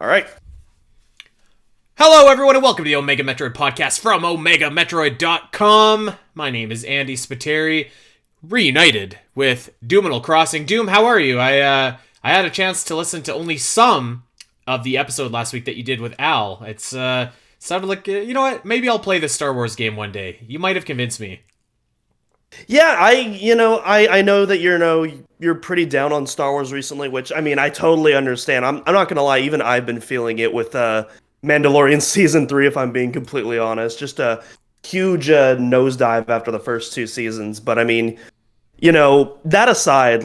All right. Hello, everyone, and welcome to the Omega Metroid podcast from OmegaMetroid.com. My name is Andy Spiteri, reunited with Doominal Crossing. Doom, how are you? I had a chance to listen to only some of the episode last week that you did with Al. It's sounded like, you know what, maybe I'll play this Star Wars game one day. You might have convinced me. Yeah, I know that you're pretty down on Star Wars recently, which I mean, I totally understand. I'm not gonna lie, even I've been feeling it with Mandalorian season 3, if I'm being completely honest. Just a huge nosedive after the first two seasons. But I mean, that aside,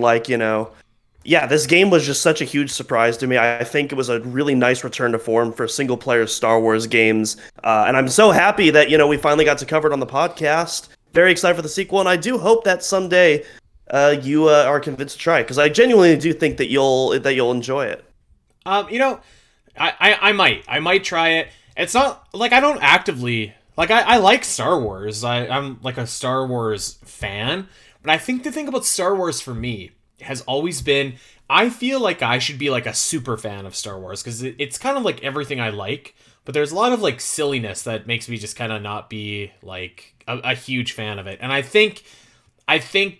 yeah, this game was just such a huge surprise to me. I think it was a really nice return to form for single player Star Wars games. And I'm so happy that, we finally got to cover it on the podcast. Very excited for the sequel, and I do hope that someday you are convinced to try it, because I genuinely do think that you'll enjoy it. You know, I might try it. It's not like I don't actively like I like Star Wars. I'm like a Star Wars fan, but I think the thing about Star Wars for me has always been I feel like I should be like a super fan of Star Wars because it's kind of like everything I like, but there's a lot of like silliness that makes me just kind of not be like a huge fan of it. And I think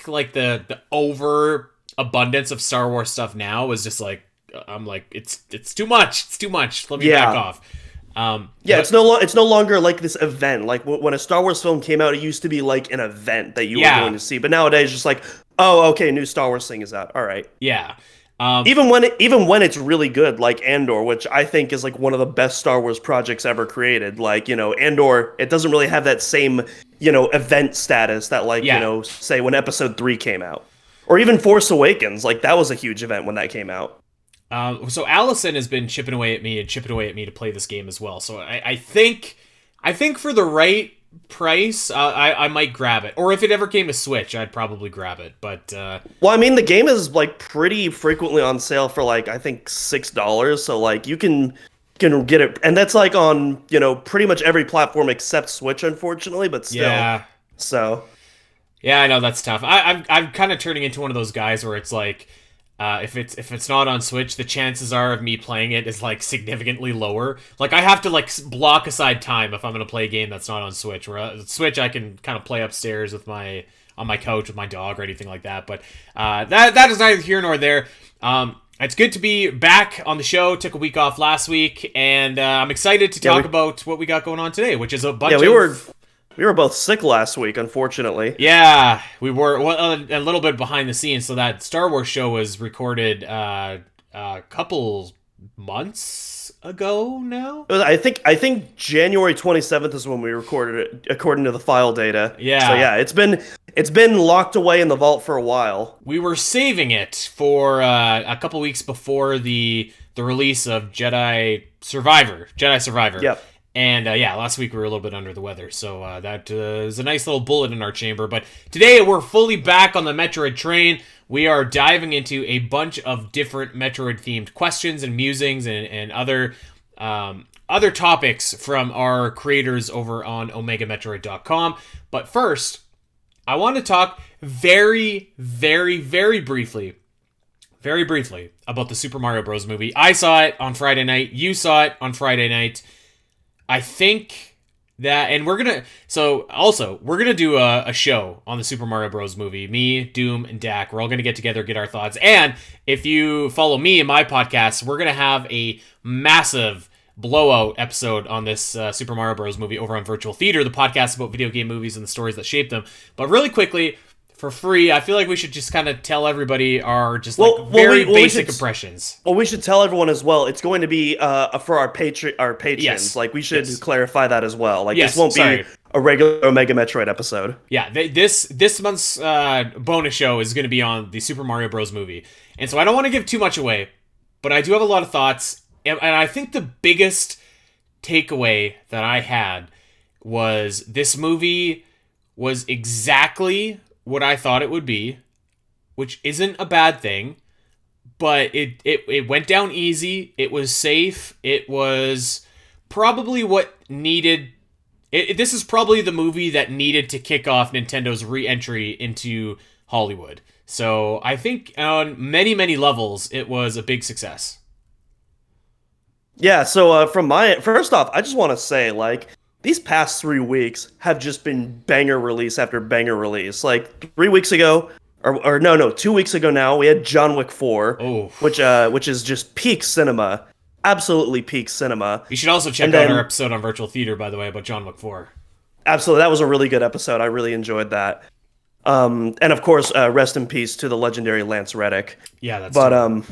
like the over abundance of Star Wars stuff now is just like I'm like it's too much. It's too much. Let me back off. Yeah, it's no longer like this event. Like when a Star Wars film came out, it used to be like an event that you were going to see. But nowadays, just like, oh, okay, new Star Wars thing is out. All right. Yeah. Even when it's really good, like Andor, which I think is like one of the best Star Wars projects ever created. Like, Andor, it doesn't really have that same, event status that say when Episode 3 came out. Or even Force Awakens, like that was a huge event when that came out. So Allison has been chipping away at me to play this game as well. So I think for the right price, I might grab it. Or if it ever came to Switch, I'd probably grab it. But well, I mean, the game is like pretty frequently on sale for like I think $6. So like you can get it, and that's like on pretty much every platform except Switch, unfortunately. But still, yeah. So yeah, I know that's tough. I'm kind of turning into one of those guys where it's like. If it's not on Switch, the chances are of me playing it is like significantly lower. Like I have to like block aside time if I'm gonna play a game that's not on Switch. Where Switch I can kind of play upstairs with on my couch with my dog or anything like that. But that is neither here nor there. It's good to be back on the show. Took a week off last week, and I'm excited to talk about what we got going on today, which is a bunch of. We were both sick last week, unfortunately. Yeah, we were a little bit behind the scenes. So that Star Wars show was recorded a couple months ago now. I think January 27th is when we recorded it, according to the file data. Yeah. So yeah, it's been locked away in the vault for a while. We were saving it for a couple weeks before the release of Jedi Survivor. Yep. And last week we were a little bit under the weather, so that is a nice little bullet in our chamber. But today we're fully back on the Metroid train. We are diving into a bunch of different Metroid-themed questions and musings and other topics from our creators over on OmegaMetroid.com. But first, I want to talk very, very, very briefly about the Super Mario Bros. Movie. I saw it on Friday night. You saw it on Friday night. I think that, and we're gonna do a show on the Super Mario Bros. Movie. Me, Doom, and Dak, we're all gonna get together, get our thoughts. And if you follow me in my podcast, we're gonna have a massive blowout episode on this Super Mario Bros. Movie over on Virtual Theater, the podcast about video game movies and the stories that shape them. But really quickly, for free, I feel like we should just kind of tell everybody our basic impressions. Well, we should tell everyone as well. It's going to be for our patrons. Yes. Like we should clarify that as well. Like yes, this won't be a regular Omega Metroid episode. Yeah, this month's bonus show is going to be on the Super Mario Bros. Movie, and so I don't want to give too much away, but I do have a lot of thoughts, and I think the biggest takeaway that I had was this movie was exactly what I thought it would be, which isn't a bad thing, but it went down easy. It was safe. It was probably what needed. This is probably the movie that needed to kick off Nintendo's re-entry into Hollywood. So I think on many, many levels, it was a big success. Yeah, so from my first off, I just want to say like these past 3 weeks have just been banger release after banger release. Like 3 weeks ago, or no, 2 weeks ago now, we had John Wick 4, Oh, which is just peak cinema, absolutely peak cinema. you should also check And out our then episode on virtual theater, by the way, about John Wick 4. absolutely, that was a really good episode. I really enjoyed that. And of course, rest in peace to the legendary Lance Reddick. Yeah, that's But terrible.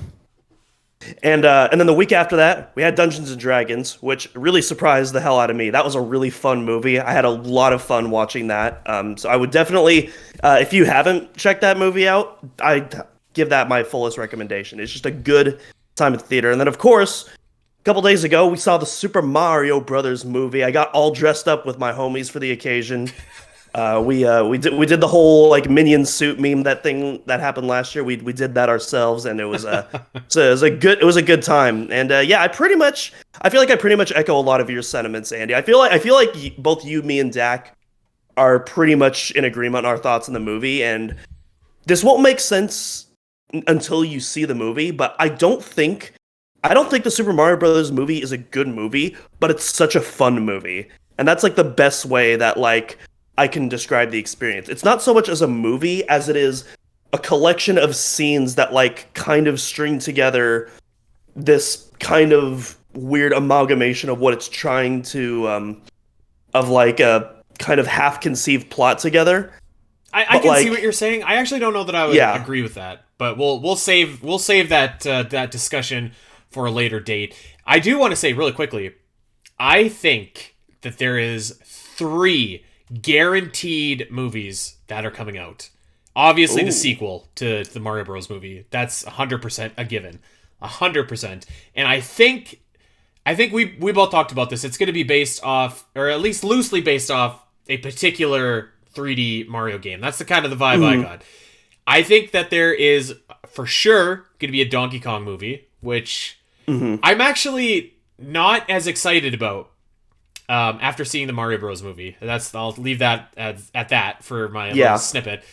and then the week after that, we had Dungeons and Dragons, which really surprised the hell out of me. That was a really fun movie. I had a lot of fun watching that. So I would definitely, if you haven't checked that movie out, I give that my fullest recommendation. It's just a good time at the theater. And then of course, a couple days ago, we saw the Super Mario Brothers movie. I got all dressed up with my homies for the occasion. We did the whole like minion suit meme, that thing that happened last year. We did that ourselves, and it was it was a good time. And yeah, I feel like I pretty much echo a lot of your sentiments, Andy. I feel like both you, me, and Dak are pretty much in agreement on our thoughts on the movie, and this won't make sense until you see the movie. But I don't think the Super Mario Brothers movie is a good movie, but it's such a fun movie, and that's like the best way that like I can describe the experience. It's not so much as a movie as it is a collection of scenes that like kind of string together this kind of weird amalgamation of what it's trying to of like a kind of half-conceived plot together. I But can see like, what you're saying. I actually don't know that I would yeah, agree with that, but we'll save that discussion for a later date. I do want to say really quickly, I think that there is 3 guaranteed movies that are coming out. Obviously, the ooh, sequel to the Mario Bros. Movie. That's 100% a given. 100%. And I think we both talked about this. It's going to be based off, or at least loosely based off, a particular 3D Mario game. That's the kind of the vibe I mhm, got. I think that there is for sure going to be a Donkey Kong movie, which mhm, I'm actually not as excited about after seeing the Mario Bros. Movie. I'll leave that at that for my little yeah, snippet.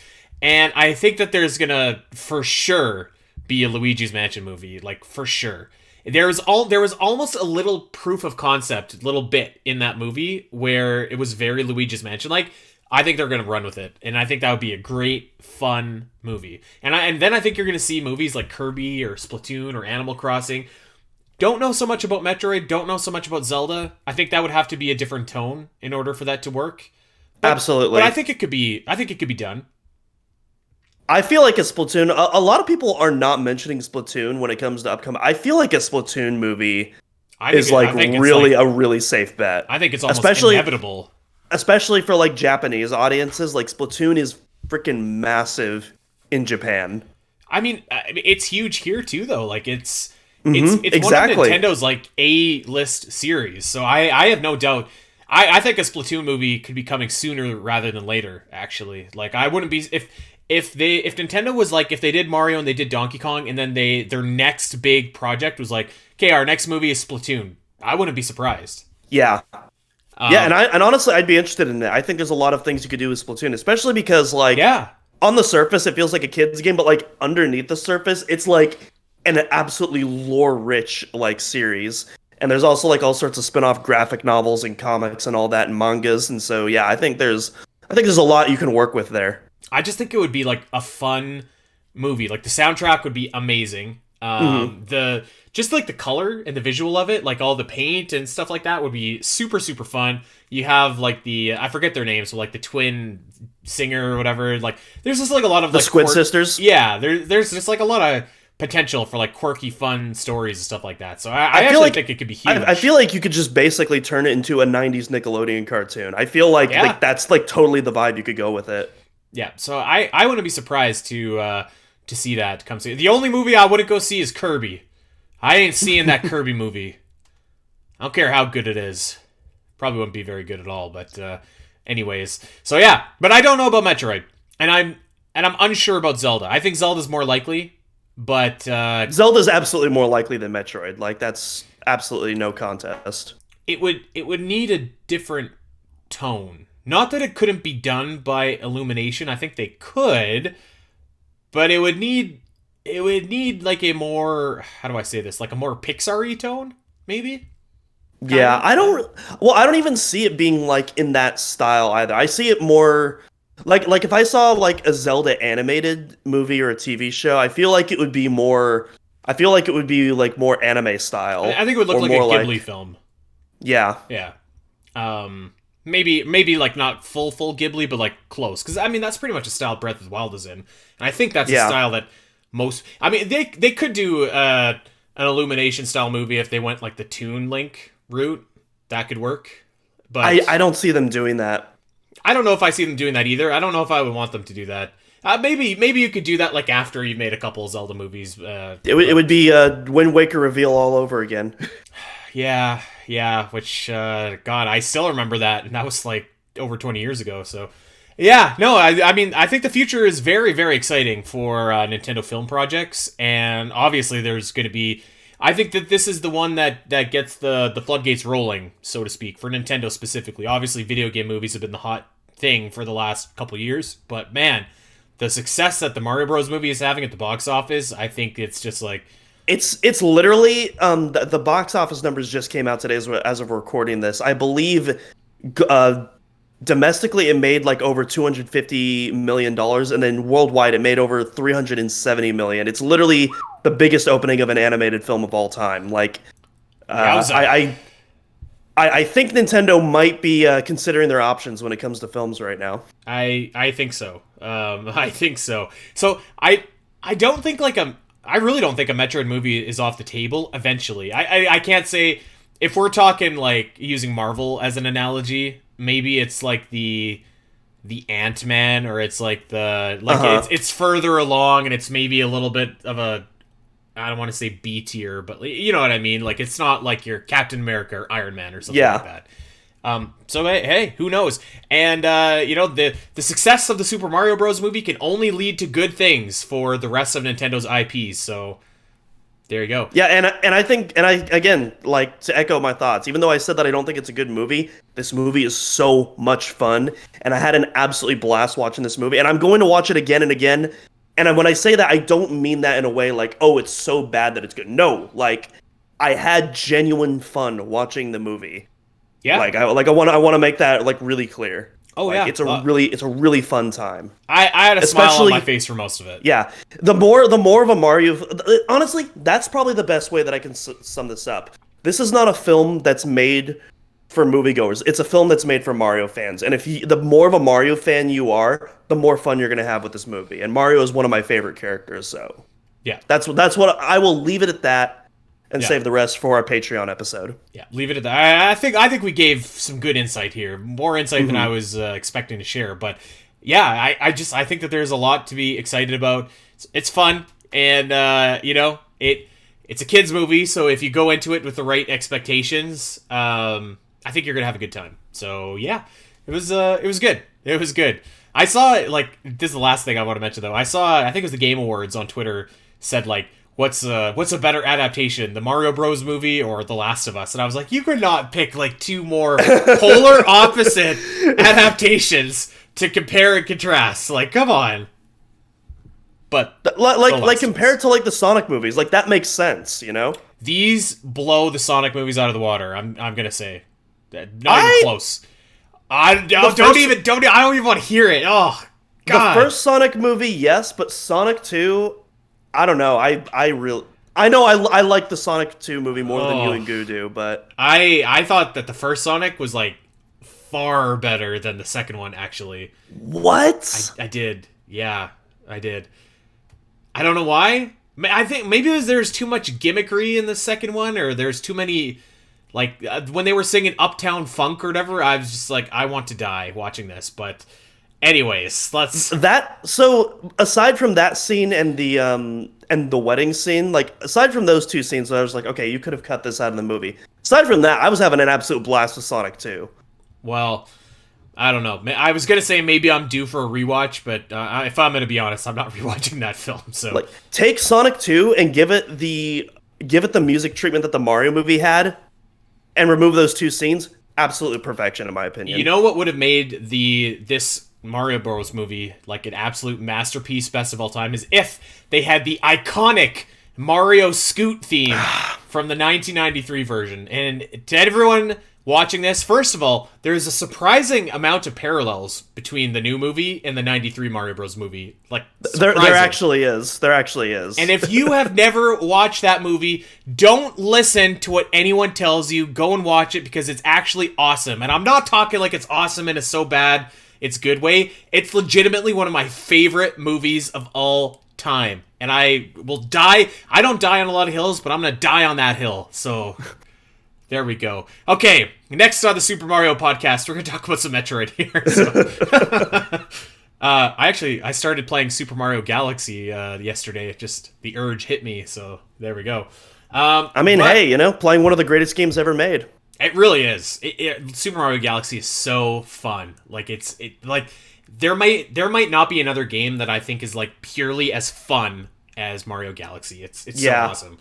And I think that there's gonna for sure be a Luigi's Mansion movie, like for sure. There was almost a little proof of concept, little bit in that movie where it was very Luigi's Mansion. Like I think they're gonna run with it, and I think that would be a great, fun movie. And then I think you're gonna see movies like Kirby or Splatoon or Animal Crossing. Don't know so much about Metroid. Don't know so much about Zelda. I think that would have to be a different tone in order for that to work. But I absolutely. think it could be. I think it could be done. I feel like a Splatoon. A lot of people are not mentioning Splatoon when it comes to upcoming. I feel like a Splatoon movie is like I think it's like. really a really safe bet, I think it's almost especially inevitable. especially for like Japanese audiences. Like Splatoon is freaking massive in Japan. I mean, it's huge here too, though. Like it's it's Hmm, it's one of exactly. Nintendo's like A-list series. So I have no doubt. I think a Splatoon movie could be coming sooner rather than later. Actually, like I wouldn't be if Nintendo was like if they did Mario and they did Donkey Kong and then their next big project was like, okay, our next movie is Splatoon. I wouldn't be surprised. Yeah, yeah, Um, and honestly, I'd be interested in it. I think there's a lot of things you could do with Splatoon, especially because like yeah, on the surface it feels like a kids game, but like underneath the surface, it's like an absolutely lore-rich like series. And there's also like all sorts of spin-off graphic novels and comics and all that and mangas. And so yeah, I think there's a lot you can work with there. I just think it would be like a fun movie. Like the soundtrack would be amazing. Hmm. The just like the color and the visual of it, like all the paint and stuff like that would be super super fun. You have like the I forget their names, so like the twin singer or whatever. Like there's just like a lot of The like Squid Sisters. yeah, there's just like a lot of potential for like quirky fun stories and stuff like that. So I I feel actually like think it could be I huge. feel like you could just basically turn it into a '90s Nickelodeon cartoon. I feel Yeah. like that's like totally the vibe you could go with it. Yeah, so I wouldn't be surprised to see that come soon. The only movie I wouldn't go see is Kirby. I ain't seeing that Kirby movie. I don't care how good it is. Probably wouldn't be very good at all. But anyways, so yeah. But I don't know about Metroid, and I'm unsure about Zelda. I think Zelda's more likely, but Zelda's absolutely more likely than Metroid. Like that's absolutely no contest. it would need a different tone. Not that it couldn't be done by Illumination. I think they could, but it would need like a more how do I say this? Like a more Pixar-y tone, maybe? kind Yeah, of. I don't. Well, I don't even see it being like in that style either. I see it more like if I saw like a Zelda animated movie or a TV show, I feel like it would be more. I feel like it would be like more anime I style think it would look or like a more Ghibli like film. yeah, Yeah. Maybe like not full Ghibli, but like close. Because I mean that's pretty much a style Breath of the Wild is in, and I think that's a yeah. style that most. I mean they could do an Illumination style movie if they went like the Toon Link route. That could work, I but don't see them doing that. I don't know if I see them doing that either. I don't know if I would want them to do that. Maybe you could do that like after you've made a couple of Zelda movies. It would be Wind Waker reveal all over again. Yeah. Which God, I still remember that, and that was like over 20 years ago. So yeah, no, I mean I think the future is very very exciting for Nintendo film projects, and obviously there's going to be. I think that this is the one that gets the floodgates rolling, so to speak, for Nintendo specifically. Obviously, video game movies have been the hot thing for the last couple years, but man, the success that the Mario Bros. Movie is having at the box office, I think it's just like It's literally the box office numbers just came out today as of recording this. I believe uh, domestically it made like over $250 million, and then worldwide it made over 370 million. It's literally the biggest opening of an animated film of all time. Like uh, yowza. I, I think Nintendo might be considering their options when it comes to films right now. I think so. I think so. So I don't think like I really don't think a Metroid movie is off the table eventually. I can't say if we're talking like using Marvel as an analogy, maybe it's like the Ant-Man, or it's like the like it's further along, and it's maybe a little bit of a, I don't want to say B tier, but you know what I mean? Like it's not like your Captain America or Iron Man or something like that. So hey, who knows? And the success of the Super Mario Bros. Movie can only lead to good things for the rest of Nintendo's IPs. So there you go. Yeah, and I think, and I again, like, to echo my thoughts, even though I said that I don't think it's a good movie, this movie is so much fun, and I had an absolutely blast watching this movie, and I'm going to watch it again and again. And when I say that, I don't mean that in a way like, oh, it's so bad that it's good. No, like, I had genuine fun watching the movie. Yeah. I want to make that like really clear. Oh like, yeah. it's a really fun time. I had a smile on Especially- my face for most of it. Yeah, the more of a Mario. Honestly, that's probably the best way that I can sum this up. This is not a film that's made for moviegoers. It's a film that's made for Mario fans. And the more of a Mario fan you are, the more fun you're gonna have with this movie. And Mario is one of my favorite characters, so Yeah. that's what I will leave it at that. And Yeah. save the rest for our Patreon episode. Yeah, leave it at that. I think we gave some good insight here, more insight than I was expecting to share. But yeah, I think that there's a lot to be excited about. It's fun, and it's a kids movie, so if you go into it with the right expectations, I think you're gonna have a good time. So yeah, it was good. It was good. I saw like this is the last thing I want to mention though. I think it was the Game Awards on Twitter said like, What's a better adaptation, the Mario Bros. Movie or The Last of Us? And I was like, you could not pick like two more polar opposite adaptations to compare and contrast. Like, come on. But Like compared to like the Sonic movies, like that makes sense, you know? these blow the Sonic movies out of the water. I'm gonna say, not even close. I don't even want to hear it. Oh God. The first Sonic movie, yes, but Sonic 2, I don't know. I know I like the Sonic 2 movie more than you and Goo do, but I thought that the first Sonic was like far better than the second one actually. what? I did. Yeah, I did. I don't know why. I think maybe there's too much gimmickry in the second one, or there's too many like when they were singing Uptown Funk or whatever, I was just like, I want to die watching this, but anyways, let's. So aside from that scene and the wedding scene, like aside from those two scenes, I was like, okay, you could have cut this out of the movie. Aside from that, I was having an absolute blast with Sonic 2. Well, I don't know. I was gonna say maybe I'm due for a rewatch, but if I'm gonna be honest, I'm not rewatching that film. So Like take Sonic 2 and give it the music treatment that the Mario movie had, and remove those two scenes. Absolutely perfection, in my opinion. you know what would have made this Mario Bros. Movie like an absolute masterpiece, best of all time, is if they had the iconic Mario Scoot theme from the 1993 version. And to everyone watching this, first of all, there's a surprising amount of parallels between the new movie and the 93 Mario Bros. Movie. Like, there actually is. There actually is. And if you have never watched that movie, don't listen to what anyone tells you. Go and watch it because it's actually awesome. And I'm not talking like it's awesome and it's so bad it's good way. It's legitimately one of my favorite movies of all time. And I will die. I don't die on a lot of hills, but I'm going to die on that hill. So there we go. Okay, next on the Super Mario podcast, we're going to talk about some Metroid here. So, I started playing Super Mario Galaxy yesterday. Just the urge hit me, so there we go. Hey, playing one of the greatest games ever made. It really is. Super Mario Galaxy is so fun. Like there might not be another game that I think is like purely as fun as Mario Galaxy. It's so awesome.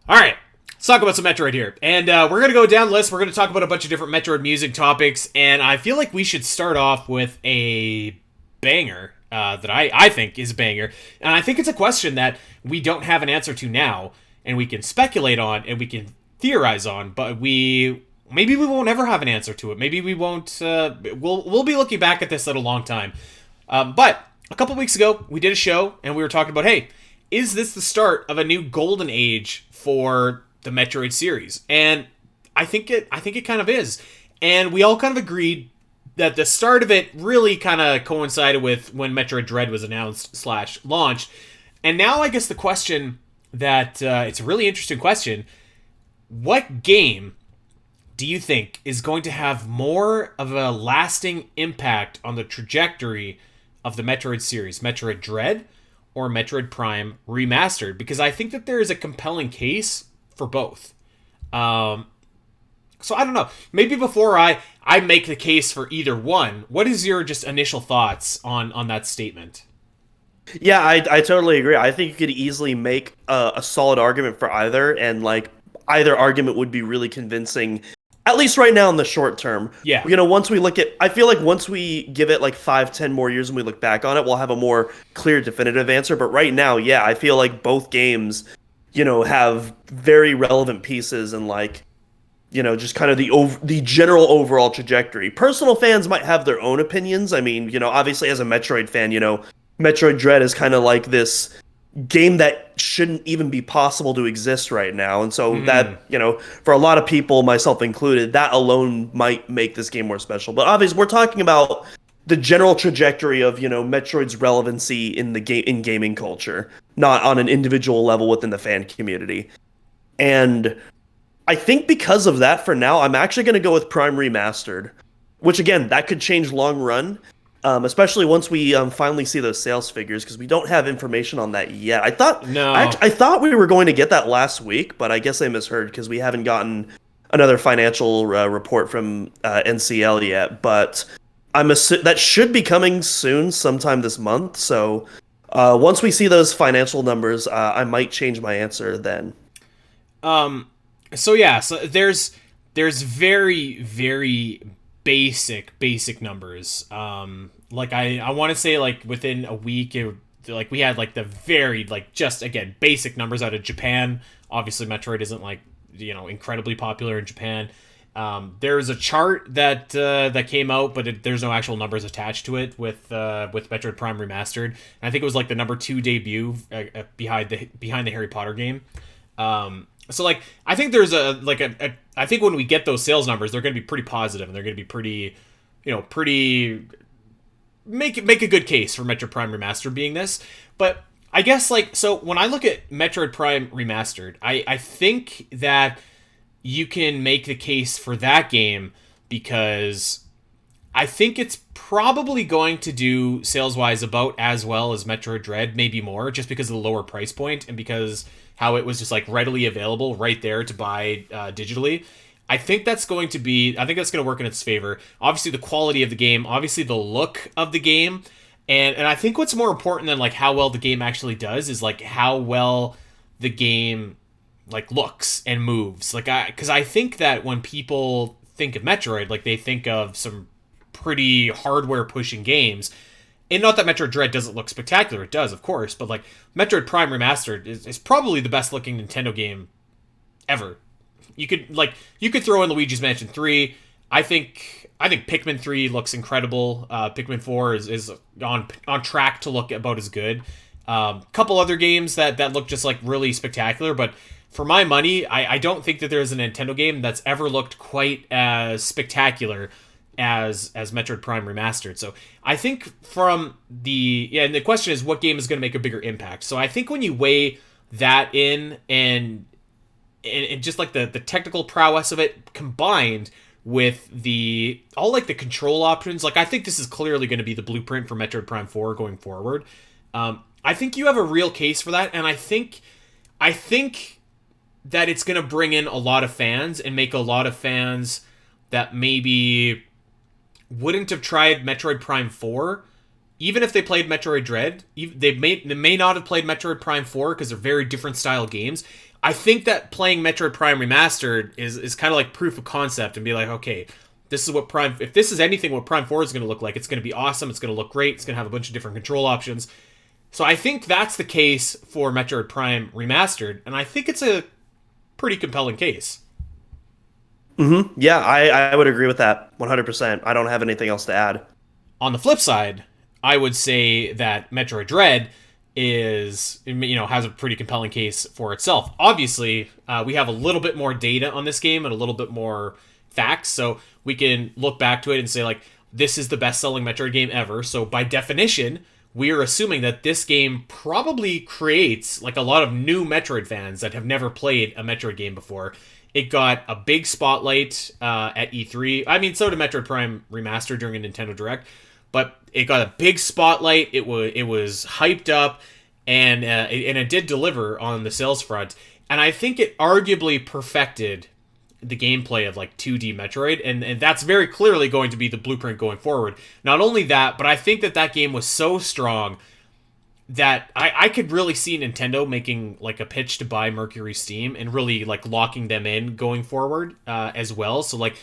All right, let's talk about some Metroid here, and we're gonna go down the list. We're gonna talk about a bunch of different Metroid Musing topics, and I feel like we should start off with a banger that I think is a banger, and I think it's a question that we don't have an answer to now, and we can speculate on, and we can theorize on, but maybe we won't ever have an answer to it. Maybe we won't. We'll be looking back at this in a long time. But a couple weeks ago, we did a show and we were talking about, hey, is this the start of a new golden age for the Metroid series? And I think it kind of is. And we all kind of agreed that the start of it really kind of coincided with when Metroid Dread was announced / launched. And now I guess the question that it's a really interesting question. What game do you think is going to have more of a lasting impact on the trajectory of the Metroid series? Metroid Dread or Metroid Prime Remastered? Because I think that there is a compelling case for both. So I don't know. Maybe before I make the case for either one, what is your just initial thoughts on that statement? Yeah, I totally agree. I think you could easily make a solid argument for either, and like either argument would be really convincing, at least right now in the short term. Yeah. Once we look at, I feel like once we give it like 5-10 more years and we look back on it, we'll have a more clear, definitive answer. But right now, yeah, I feel like both games, have very relevant pieces and like, just kind of the general overall trajectory. Personal fans might have their own opinions. I mean, obviously as a Metroid fan, Metroid Dread is kind of like this game that shouldn't even be possible to exist right now. And so that, for a lot of people, myself included, that alone might make this game more special. But obviously, we're talking about the general trajectory of, Metroid's relevancy in in gaming culture, not on an individual level within the fan community. And I think because of that, for now, I'm actually going to go with Prime Remastered, which again, that could change long run. Especially once we finally see those sales figures, because we don't have information on that yet. I thought we were going to get that last week, but I guess I misheard because we haven't gotten another financial report from NCL yet. But that should be coming soon, sometime this month. So once we see those financial numbers, I might change my answer then. So there's very, very basic numbers. Like I want to say like within a week, we had like the very just again basic numbers out of Japan. Obviously, Metroid isn't like incredibly popular in Japan. There's a chart that came out, but there's no actual numbers attached to it with Metroid Prime Remastered. And I think it was like the number 2 debut behind the Harry Potter game. So like I think there's I think when we get those sales numbers, they're going to be pretty positive and they're going to be pretty make a good case for Metroid Prime Remastered being this. But I guess so when I look at Metroid Prime Remastered, I think that you can make the case for that game because I think it's probably going to do sales-wise about as well as Metroid Dread, maybe more, just because of the lower price point and because how it was just readily available right there to buy digitally. I think that's going to work in its favor. Obviously, the quality of the game, obviously the look of the game, and I think what's more important than how well the game actually does is how well the game looks and moves. Because I think that when people think of Metroid, they think of some pretty hardware pushing games. And not that Metroid Dread doesn't look spectacular, it does, of course, but Metroid Prime Remastered is probably the best looking Nintendo game ever. You could throw in Luigi's Mansion 3. I think Pikmin 3 looks incredible. Pikmin 4 is on track to look about as good. Couple other games that look just like really spectacular, but for my money, I don't think that there's a Nintendo game that's ever looked quite as spectacular as Metroid Prime Remastered. So I think and the question is what game is going to make a bigger impact. So I think when you weigh that in and just like the technical prowess of it combined with all like the control options, like I think this is clearly going to be the blueprint for Metroid Prime 4 going forward. I think you have a real case for that, and I think that it's going to bring in a lot of fans and make a lot of fans that maybe wouldn't have tried Metroid Prime 4, even if they played Metroid Dread. They may not have played Metroid Prime 4 because they're very different style games. I think that playing Metroid Prime Remastered is kind of like proof of concept and be like, okay, this is what if this is anything what Prime 4 is going to look like, it's going to be awesome, it's going to look great, it's going to have a bunch of different control options. So I think that's the case for Metroid Prime Remastered, and I think it's a pretty compelling case. Yeah, I would agree with that 100%. I don't have anything else to add. On the flip side, I would say that Metroid Dread has a pretty compelling case for itself. Obviously, we have a little bit more data on this game and a little bit more facts, so we can look back to it and say, like, this is the best-selling Metroid game ever. So by definition, we are assuming that this game probably creates like a lot of new Metroid fans that have never played a Metroid game before. It got a big spotlight at E3. I mean, so did Metroid Prime Remastered during a Nintendo Direct, but it got a big spotlight. It was hyped up, and it did deliver on the sales front. And I think it arguably perfected the gameplay of like 2D Metroid, and that's very clearly going to be the blueprint going forward. Not only that, but I think that game was so strong that I could really see Nintendo making like a pitch to buy Mercury Steam and really like locking them in going forward as well. So like,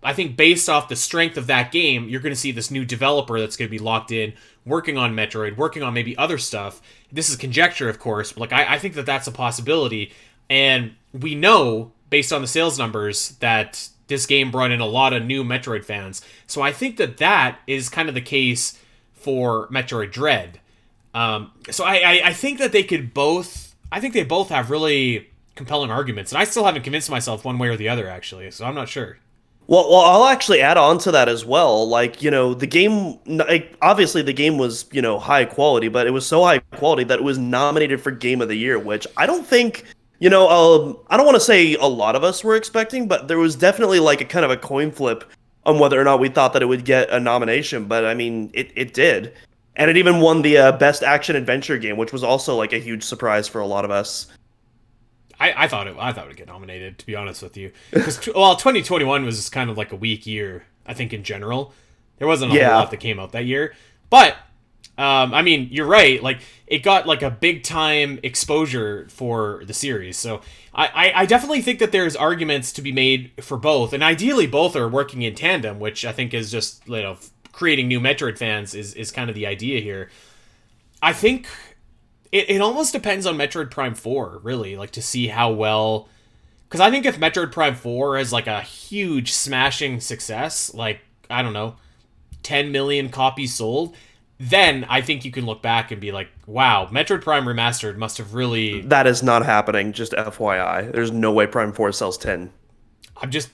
I think based off the strength of that game, you're going to see this new developer that's going to be locked in, working on Metroid, working on maybe other stuff. This is conjecture, of course, but like I think that that's a possibility. And we know, based on the sales numbers, that this game brought in a lot of new Metroid fans. So I think that is kind of the case for Metroid Dread. So I think that they both have really compelling arguments, and I still haven't convinced myself one way or the other, actually, so I'm not sure. Well, I'll actually add on to that as well. Like, the game, like, obviously the game was, high quality, but it was so high quality that it was nominated for Game of the Year, which I don't think, I don't want to say a lot of us were expecting, but there was definitely like a kind of a coin flip on whether or not we thought that it would get a nomination, but I mean, it did. And it even won the Best Action Adventure Game, which was also like a huge surprise for a lot of us. I thought it would get nominated, to be honest with you, because 2021 was kind of like a weak year. I think in general, there wasn't a whole lot that came out that year. But I mean, you're right. Like, it got like a big time exposure for the series. So I definitely think that there's arguments to be made for both, and ideally both are working in tandem, which I think is just creating new Metroid fans is kind of the idea here. I think it almost depends on Metroid Prime 4, really, like, to see how well... Because I think if Metroid Prime 4 has, like, a huge smashing success, like, I don't know, 10 million copies sold, then I think you can look back and be like, wow, Metroid Prime Remastered must have really... That is not happening, just FYI. There's no way Prime 4 sells 10.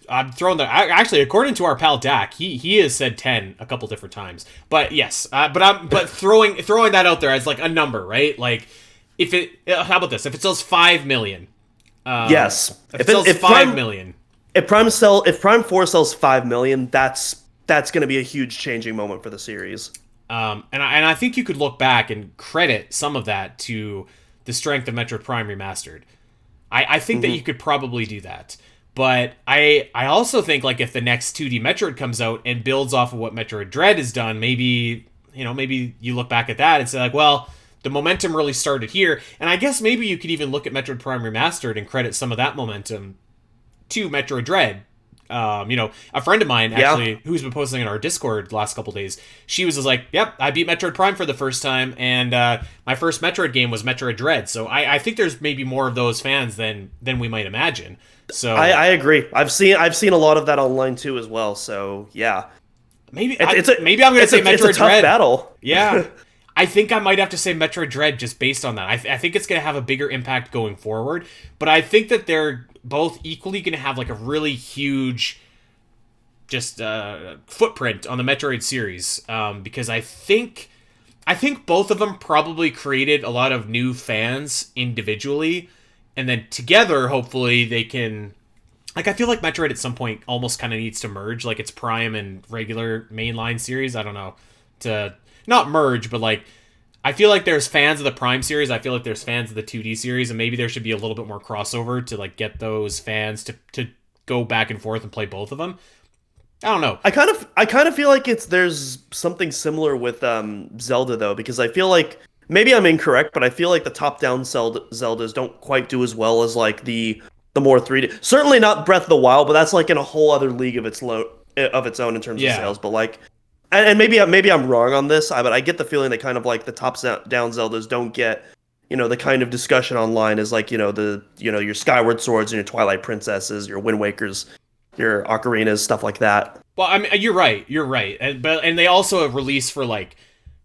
I'm throwing that. Actually, according to our pal Dak, he has said 10 a couple different times. But yes, but throwing that out there as like a number, right? Like, how about this? If it sells 5 million, yes. If it sells 5 million, if Prime 4 sells 5 million, that's going to be a huge changing moment for the series. And I think you could look back and credit some of that to the strength of Metroid Prime Remastered. I think that you could probably do that. But I also think, like, if the next 2D Metroid comes out and builds off of what Metroid Dread has done, maybe you look back at that and say, like, well, the momentum really started here. And I guess maybe you could even look at Metroid Prime Remastered and credit some of that momentum to Metroid Dread. A friend of mine Yeah. actually who's been posting in our Discord the last couple days, she was just like, "Yep, I beat Metroid Prime for the first time, and my first Metroid game was Metroid Dread." So I think there's maybe more of those fans than we might imagine. So I agree. I've seen a lot of that online too as well. So yeah, maybe I'm gonna say Metroid it's a tough Dread. battle. Yeah. I think I might have to say Metroid Dread just based on that. I think it's going to have a bigger impact going forward, but I think that they're both equally going to have like a really huge just footprint on the Metroid series, because I think both of them probably created a lot of new fans individually, and then together, hopefully, they can. Like, I feel like Metroid at some point almost kind of needs to merge, like its Prime and regular mainline series. I don't know, to not merge, but like, I feel like there's fans of the Prime series. I feel like there's fans of the 2D series, and maybe there should be a little bit more crossover to like get those fans to go back and forth and play both of them. I don't know. I kind of feel like there's something similar with Zelda though, because I feel like maybe I'm incorrect, but I feel like the top-down Zeldas don't quite do as well as like the more 3D. Certainly not Breath of the Wild, but that's like in a whole other league of its own in terms of Yeah. sales. But like, and maybe I'm wrong on this, but I get the feeling that kind of like the top-down Zeldas don't get the kind of discussion online as like your Skyward Swords and your Twilight Princesses, your Wind Wakers, your Ocarinas, stuff like that. Well, I mean, you're right, and they also release for like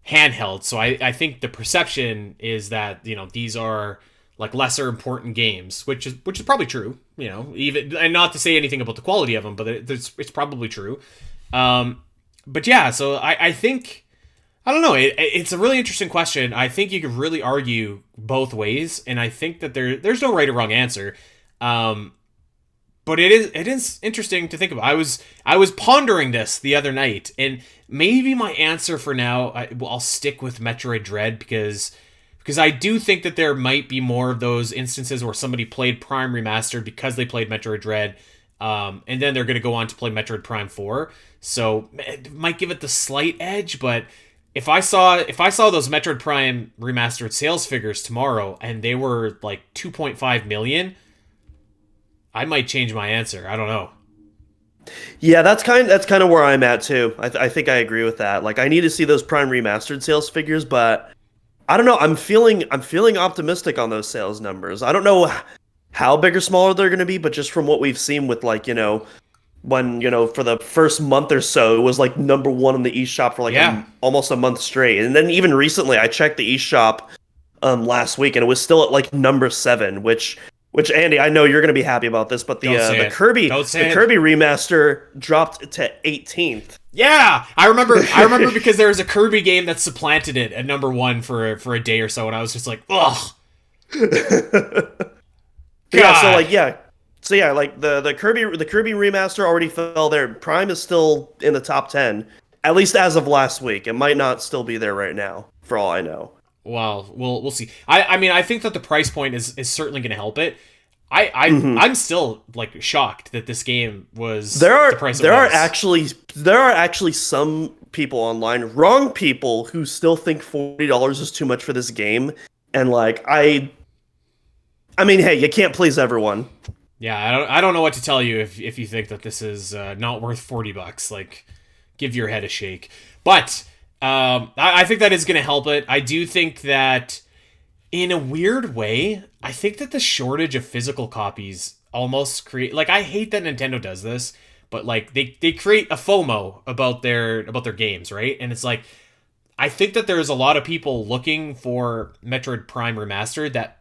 handheld. So I think the perception is that these are like lesser important games, which is probably true. Even, and not to say anything about the quality of them, but it's probably true. But yeah, so I think, I don't know. It's a really interesting question. I think you could really argue both ways, and I think that there's no right or wrong answer. But it is interesting to think about. I was pondering this the other night, and maybe my answer for now, I'll stick with Metroid Dread because I do think that there might be more of those instances where somebody played Prime Remastered because they played Metroid Dread, and then they're going to go on to play Metroid Prime 4. So it might give it the slight edge, but if I saw those Metroid Prime Remastered sales figures tomorrow and they were like 2.5 million, I might change my answer. I don't know. Yeah, that's kind of where I'm at too. I think I agree with that. Like, I need to see those Prime Remastered sales figures, but I don't know. I'm feeling optimistic on those sales numbers. I don't know how big or smaller they're going to be, but just from what we've seen with like when for the first month or so, it was like number one in the eShop for like almost a month straight, and then even recently, I checked the eShop last week, and it was still at like number 7, which Andy, I know you're going to be happy about this, but the Kirby remaster dropped to 18th. Yeah, I remember because there was a Kirby game that supplanted it at number 1 for a day or so, and I was just like, ugh. So like the Kirby remaster already fell there. Prime is still in the top 10, at least as of last week. It might not still be there right now, for all I know. Well, we'll see. I mean, I think that the price point is certainly going to help it. I'm still like shocked that this game was the price it was. There are actually some people online, wrong people, who still think $40 is too much for this game, and like I mean, hey, you can't please everyone. Yeah, I don't know what to tell you if you think that this is not worth $40. Like, give your head a shake. But I think that is going to help it. I do think that, in a weird way, I think that the shortage of physical copies almost create, like, I hate that Nintendo does this, but like they create a FOMO about their games, right? And it's like, I think that there's a lot of people looking for Metroid Prime Remastered that,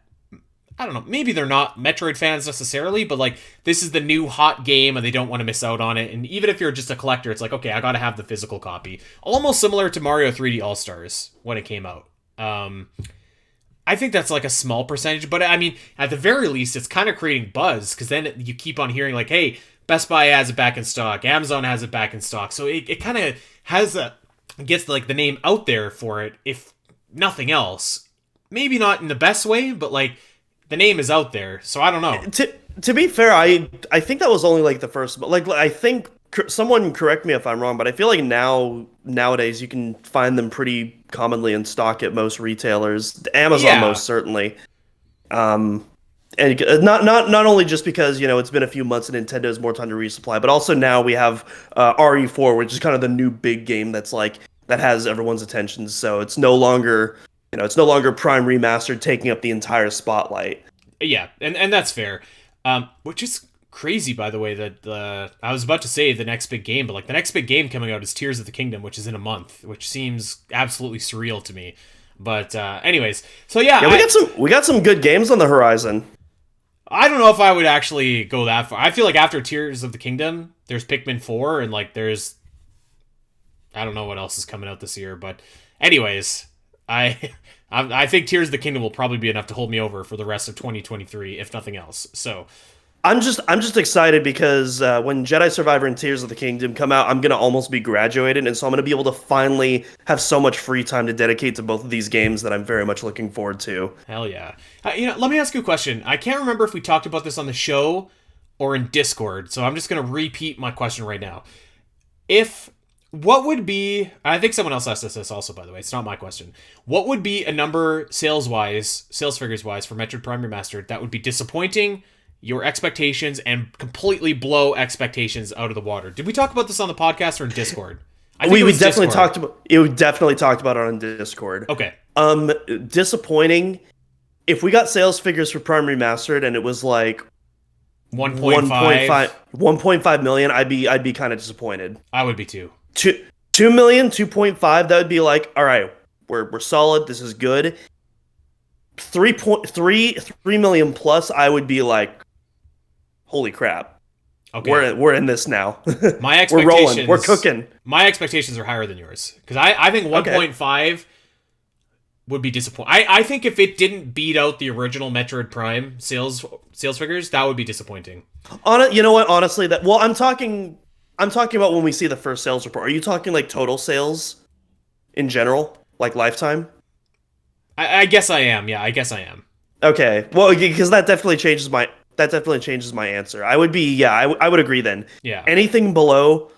I don't know, maybe they're not Metroid fans necessarily, but like, this is the new hot game and they don't want to miss out on it. And even if you're just a collector, it's like, okay, I got to have the physical copy. Almost similar to Mario 3D All-Stars when it came out. I think that's like a small percentage, but I mean, at the very least, it's kind of creating buzz, because then you keep on hearing like, hey, Best Buy has it back in stock, Amazon has it back in stock. So it kind of gets like the name out there for it, if nothing else. Maybe not in the best way, but like, the name is out there, so I don't know. To be fair, I think that was only like the first, but like I think someone correct me if I'm wrong, but I feel like nowadays you can find them pretty commonly in stock at most retailers, Amazon most certainly. And not only just because it's been a few months and Nintendo has more time to resupply, but also now we have RE4, which is kind of the new big game that's like that has everyone's attention. So it's no longer Prime Remastered taking up the entire spotlight. Yeah, and that's fair. Which is crazy, by the way. That I was about to say the next big game, but like the next big game coming out is Tears of the Kingdom, which is in a month, which seems absolutely surreal to me. But anyways, so yeah, we got some good games on the horizon. I don't know if I would actually go that far. I feel like after Tears of the Kingdom, there's Pikmin 4, and like there's I don't know what else is coming out this year, but anyways, I think Tears of the Kingdom will probably be enough to hold me over for the rest of 2023, if nothing else. So I'm just excited because when Jedi Survivor and Tears of the Kingdom come out, I'm gonna almost be graduated, and so I'm gonna be able to finally have so much free time to dedicate to both of these games that I'm very much looking forward to. hell yeah. Let me ask you a question. I can't remember if we talked about this on the show or in Discord, so I'm just gonna repeat my question right now. What would be? I think someone else asked us this also, by the way. It's not my question. What would be a number sales figures wise for Metroid Prime Remastered that would be disappointing your expectations and completely blow expectations out of the water? Did we talk about this on the podcast or in Discord? We definitely talked about it. We definitely talked about it on Discord. Okay. Disappointing. If we got sales figures for Prime Remastered and it was like 1.5 million, I'd be kind of disappointed. I would be too. 2 million, 2.5, that would be like, all right, we're solid. This is good. 3 million plus, I would be like, holy crap. Okay. We're in this now. My expectations, we're rolling. We're cooking. My expectations are higher than yours because I think 1.5 would be disappointing. I think if it didn't beat out the original Metroid Prime sales figures, that would be disappointing. You know what? Honestly, I'm talking about when we see the first sales report. Are you talking like total sales in general, like lifetime? I guess I am. Yeah, I guess I am. Okay. Well, because that definitely changes my answer. I would be, yeah, I would agree then. Yeah. Anything below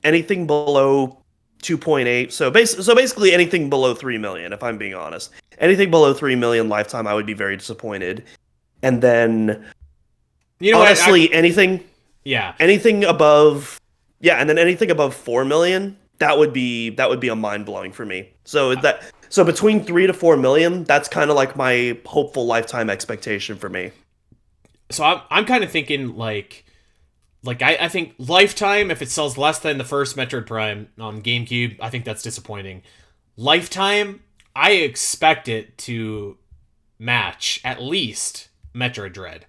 2.8. So basically anything below 3 million, if I'm being honest. Anything below 3 million lifetime, I would be very disappointed. And then honestly, anything above and then anything above 4 million, that would be a mind-blowing for me. So between 3 to 4 million, that's kind of like my hopeful lifetime expectation for me. So I'm kind of thinking like I think lifetime, if it sells less than the first Metroid Prime on GameCube, I think that's disappointing. Lifetime, I expect it to match at least Metroid Dread.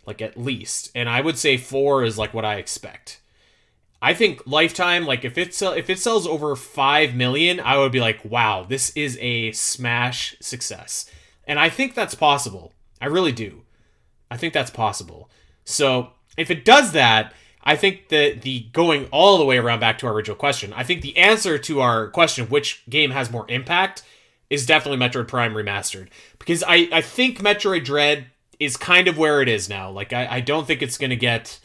Like at least. And I would say 4 is like what I expect. I think lifetime, like if it sells over 5 million, I would be like, wow, this is a smash success. And I think that's possible. I really do. I think that's possible. So if it does that, I think that the going all the way around back to our original question, I think the answer to our question, which game has more impact, is definitely Metroid Prime Remastered. Because I think Metroid Dread is kind of where it is now. Like I don't think it's going to get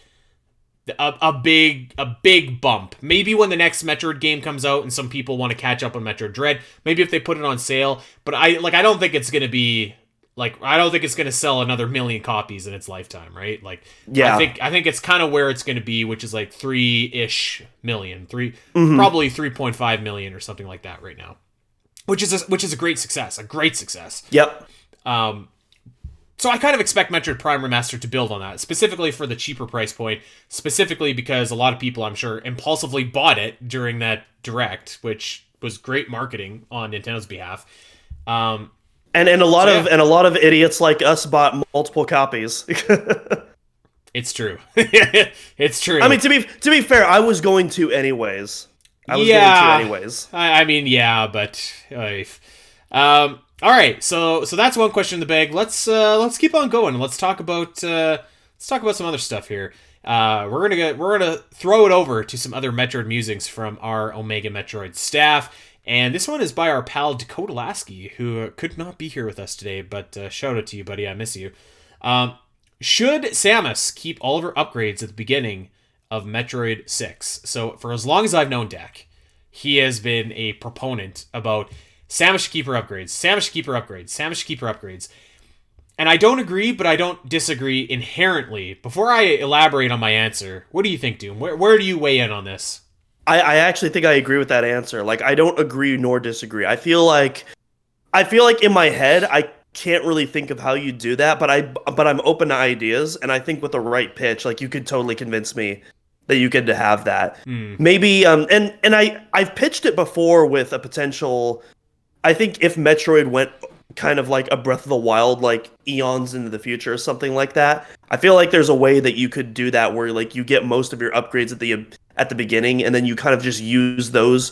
a big bump. Maybe when the next Metroid game comes out and some people want to catch up on Metroid Dread, maybe if they put it on sale, but I don't think it's going to be I don't think it's going to sell another 1 million copies in its lifetime, right? Like yeah. I think it's kind of where it's going to be, which is like 3-ish million, probably 3.5 million or something like that right now. Which is a great success, Yep. So I kind of expect Metroid Prime Remastered to build on that, specifically for the cheaper price point, specifically because a lot of people, I'm sure, impulsively bought it during that Direct, which was great marketing on Nintendo's behalf. And a lot of idiots like us bought multiple copies. It's true. It's true. I mean, to be fair, I was going to anyways. I mean, yeah, but all right, so that's one question in the bag. Let's keep on going. Let's talk about some other stuff here. We're gonna throw it over to some other Metroid musings from our Omega Metroid staff, and this one is by our pal Dakota Lasky, who could not be here with us today. But shout out to you, buddy. I miss you. Should Samus keep all of her upgrades at the beginning of Metroid 6? So for as long as I've known Dak, he has been a proponent about Samus should keep her upgrades. Samus should keep her upgrades. Samus should keep her upgrades. And I don't agree, but I don't disagree inherently. Before I elaborate on my answer, what do you think, Doom? Where do you weigh in on this? I actually think I agree with that answer. Like, I don't agree nor disagree. I feel like in my head, I can't really think of how you do that, but I'm open to ideas, and I think with the right pitch, like you could totally convince me that you could have that. Hmm. Maybe and I've pitched it before with a potential. I think if Metroid went kind of like a Breath of the Wild, like eons into the future or something like that, I feel like there's a way that you could do that where like you get most of your upgrades at the beginning, and then you kind of just use those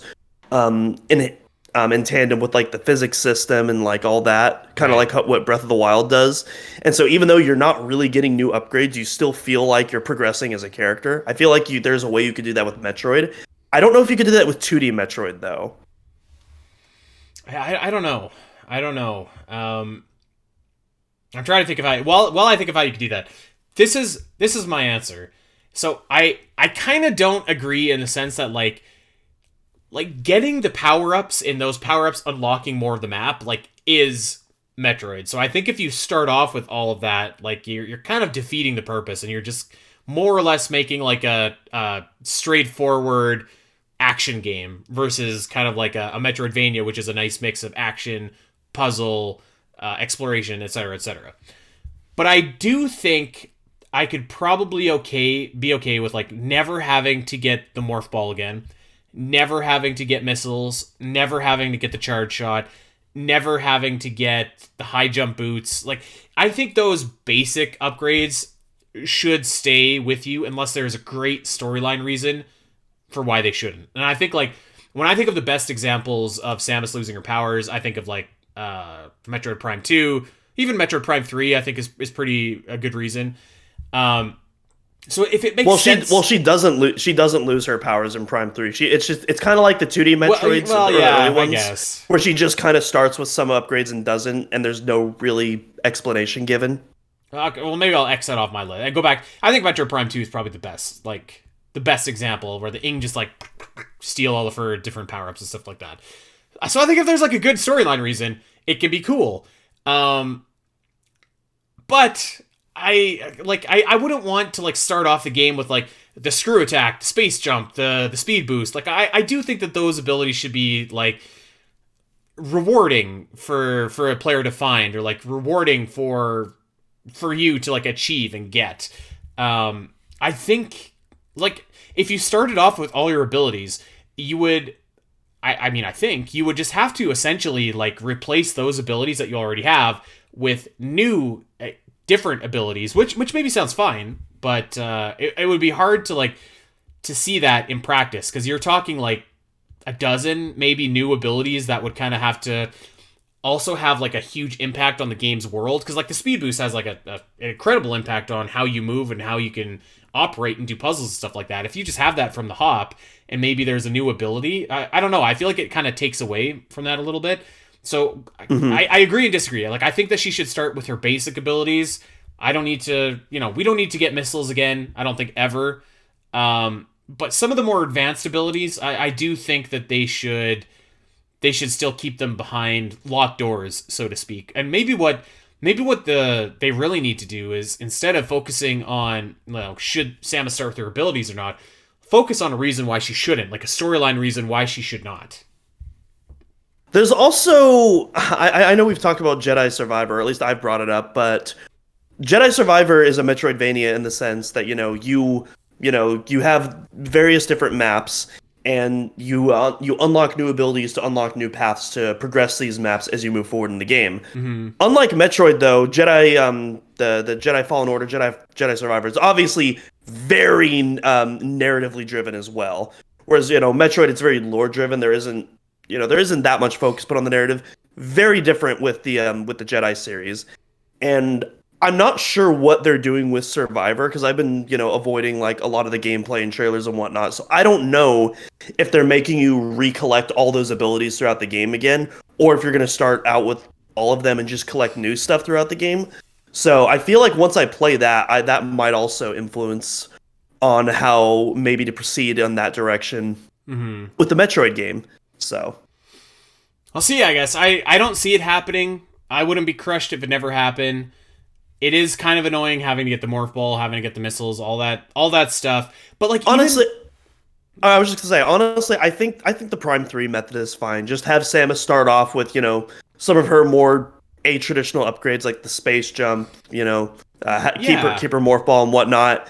in tandem with like the physics system and like all that, kind of Right. like what Breath of the Wild does. And so even though you're not really getting new upgrades, you still feel like you're progressing as a character. I feel like there's a way you could do that with Metroid. I don't know if you could do that with 2D Metroid though. I don't know. I don't know. I'm trying to think of how. Well, I think of how you could do that. This is my answer. So I kind of don't agree in the sense that like getting the power ups in those power ups unlocking more of the map like is Metroid. So I think if you start off with all of that, like you're kind of defeating the purpose, and you're just more or less making like a straightforward action game versus kind of like a Metroidvania, which is a nice mix of action, puzzle, exploration, etc., etc. But I do think I could probably be okay with like never having to get the morph ball again, never having to get missiles, never having to get the charge shot, never having to get the high jump boots. Like I think those basic upgrades should stay with you unless there's a great storyline reason for why they shouldn't. And I think like when I think of the best examples of Samus losing her powers, I think of like Metroid Prime 2, even Metroid Prime 3 I think is pretty a good reason. So if it makes sense, She doesn't lose her powers in Prime 3. It's kind of like the 2D Metroids, well, the yeah, early I ones, guess. where she just kind of starts with some upgrades and doesn't, and there's no really explanation given. Okay, well, maybe I'll X that off my list and go back. I think Metroid Prime 2 is probably the best, like the best example where the Ing just like steal all of her different power ups and stuff like that. So I think if there's like a good storyline reason, it can be cool. But I wouldn't want to like start off the game with like the screw attack, the space jump, the speed boost. Like I do think that those abilities should be like rewarding for a player to find, or like rewarding for you to like achieve and get. I think like if you started off with all your abilities, you would I mean, I think you would just have to essentially like replace those abilities that you already have with new, different abilities, which maybe sounds fine, but it would be hard to like to see that in practice because you're talking like a dozen maybe new abilities that would kind of have to also have like a huge impact on the game's world, because like the speed boost has like an incredible impact on how you move and how you can operate and do puzzles and stuff like that. If you just have that from the hop and maybe there's a new ability, I don't know, I feel like it kind of takes away from that a little bit. So I agree and disagree. Like I think that she should start with her basic abilities. I don't need to, we don't need to get missiles again, I don't think, ever. But some of the more advanced abilities, I do think that they should still keep them behind locked doors, so to speak. And maybe what they really need to do is, instead of focusing on, should Samus start with her abilities or not, focus on a reason why she shouldn't, like a storyline reason why she should not. There's also I know we've talked about Jedi Survivor, or at least I've brought it up, but Jedi Survivor is a Metroidvania in the sense that you have various different maps, and you unlock new abilities to unlock new paths to progress these maps as you move forward in the game. Mm-hmm. Unlike Metroid, though, the Jedi Fallen Order, Jedi Survivor is obviously very narratively driven as well. Whereas Metroid, it's very lore driven. There isn't that much focus put on the narrative. Very different with the Jedi series, and I'm not sure what they're doing with Survivor because I've been, avoiding like a lot of the gameplay and trailers and whatnot. So I don't know if they're making you recollect all those abilities throughout the game again, or if you're going to start out with all of them and just collect new stuff throughout the game. So I feel like once I play that, that might also influence on how maybe to proceed in that direction with the Metroid game. So I'll see, I guess. I don't see it happening. I wouldn't be crushed if it never happened. it is kind of annoying having to get the morph ball, having to get the missiles, all that stuff. But like Honestly, I was just gonna say, honestly, I think the Prime 3 method is fine. Just have Samus start off with, some of her more a traditional upgrades like the space jump, yeah, keep her morph ball and whatnot,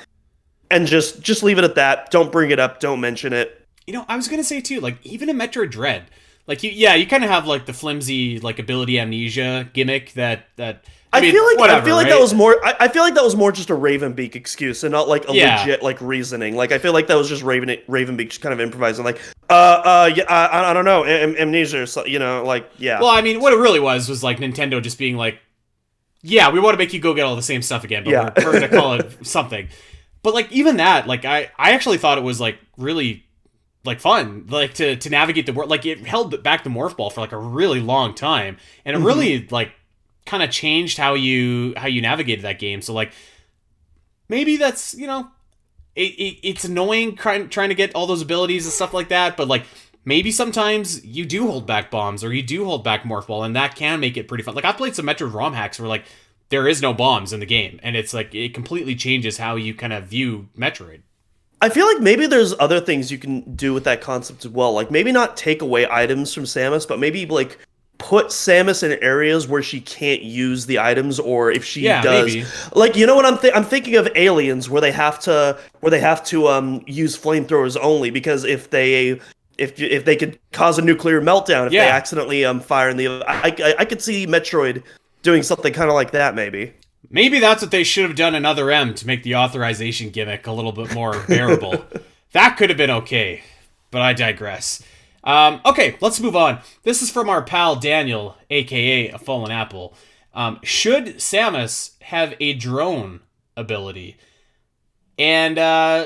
and just leave it at that. Don't bring it up. Don't mention it. I was gonna say too, like even in Metroid Dread, like you kind of have like the flimsy like ability amnesia gimmick that. I mean, I whatever, feel like right? that was more. I feel like that was more just a Ravenbeak excuse and not like a Yeah. legit like reasoning. Like I feel like that was just Ravenbeak just kind of improvising. Like, yeah, I don't know, amnesia, or so, like, yeah, Well, I mean, what it really was like Nintendo just being like, yeah, we want to make you go get all the same stuff again, but yeah. we're gonna call it something. But like even that, like I actually thought it was like really like fun, like to navigate the world. Like it held back the morph ball for like a really long time, and it Mhm. really like kind of changed how you navigated that game. So like maybe that's it's annoying trying to get all those abilities and stuff like that, but like maybe sometimes you do hold back bombs or you do hold back morph ball, and that can make it pretty fun. Like I've played some Metroid ROM hacks where like there is no bombs in the game, and it's like it completely changes how you kind of view Metroid. I feel like maybe there's other things you can do with that concept as well. Like maybe not take away items from Samus, but maybe like put Samus in areas where she can't use the items, or if she Yeah, does, maybe. like you know what I'm thinking of Aliens where they have to use flamethrowers only because if they could cause a nuclear meltdown if they Yeah, accidentally fire in the I could see Metroid doing something kind of like that maybe. maybe that's what they should have done in Other M to make the authorization gimmick a little bit more bearable. That could have been okay, but I digress. Okay, let's move on. This is from our pal Daniel, aka a Fallen Apple. Should Samus have a drone ability? And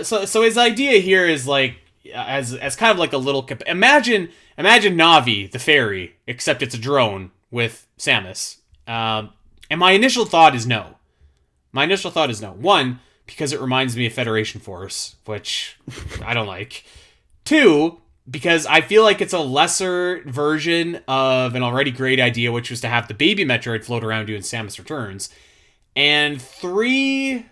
so his idea here is like as kind of like a little imagine Navi the fairy, except it's a drone with Samus. And my initial thought is no. My initial thought is no. One, because it reminds me of Federation Force, which I don't like. Two, because I feel like it's a lesser version of an already great idea, which was to have the baby Metroid float around you in Samus Returns. And three,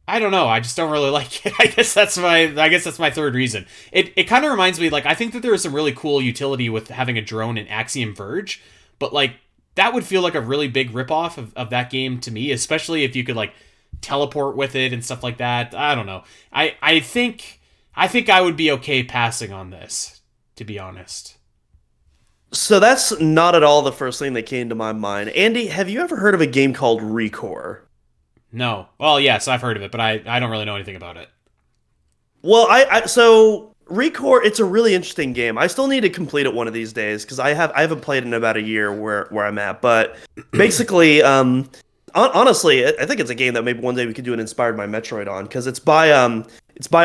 I don't know. I just don't really like it. I guess that's my third reason. It kind of reminds me, like, I think that there is some really cool utility with having a drone in Axiom Verge, but like that would feel like a really big ripoff of that game to me, especially if you could like teleport with it and stuff like that. I don't know. I think I would be okay passing on this, to be honest. So that's not at all the first thing that came to my mind. Andy, have you ever heard of a game called Recore? No. Well, yes, I've heard of it, but I don't really know anything about it. Well, so Recore, it's a really interesting game. I still need to complete it one of these days because I haven't played in about a year where I'm at. But basically, honestly, I think it's a game that maybe one day we could do an inspired by Metroid on because it's by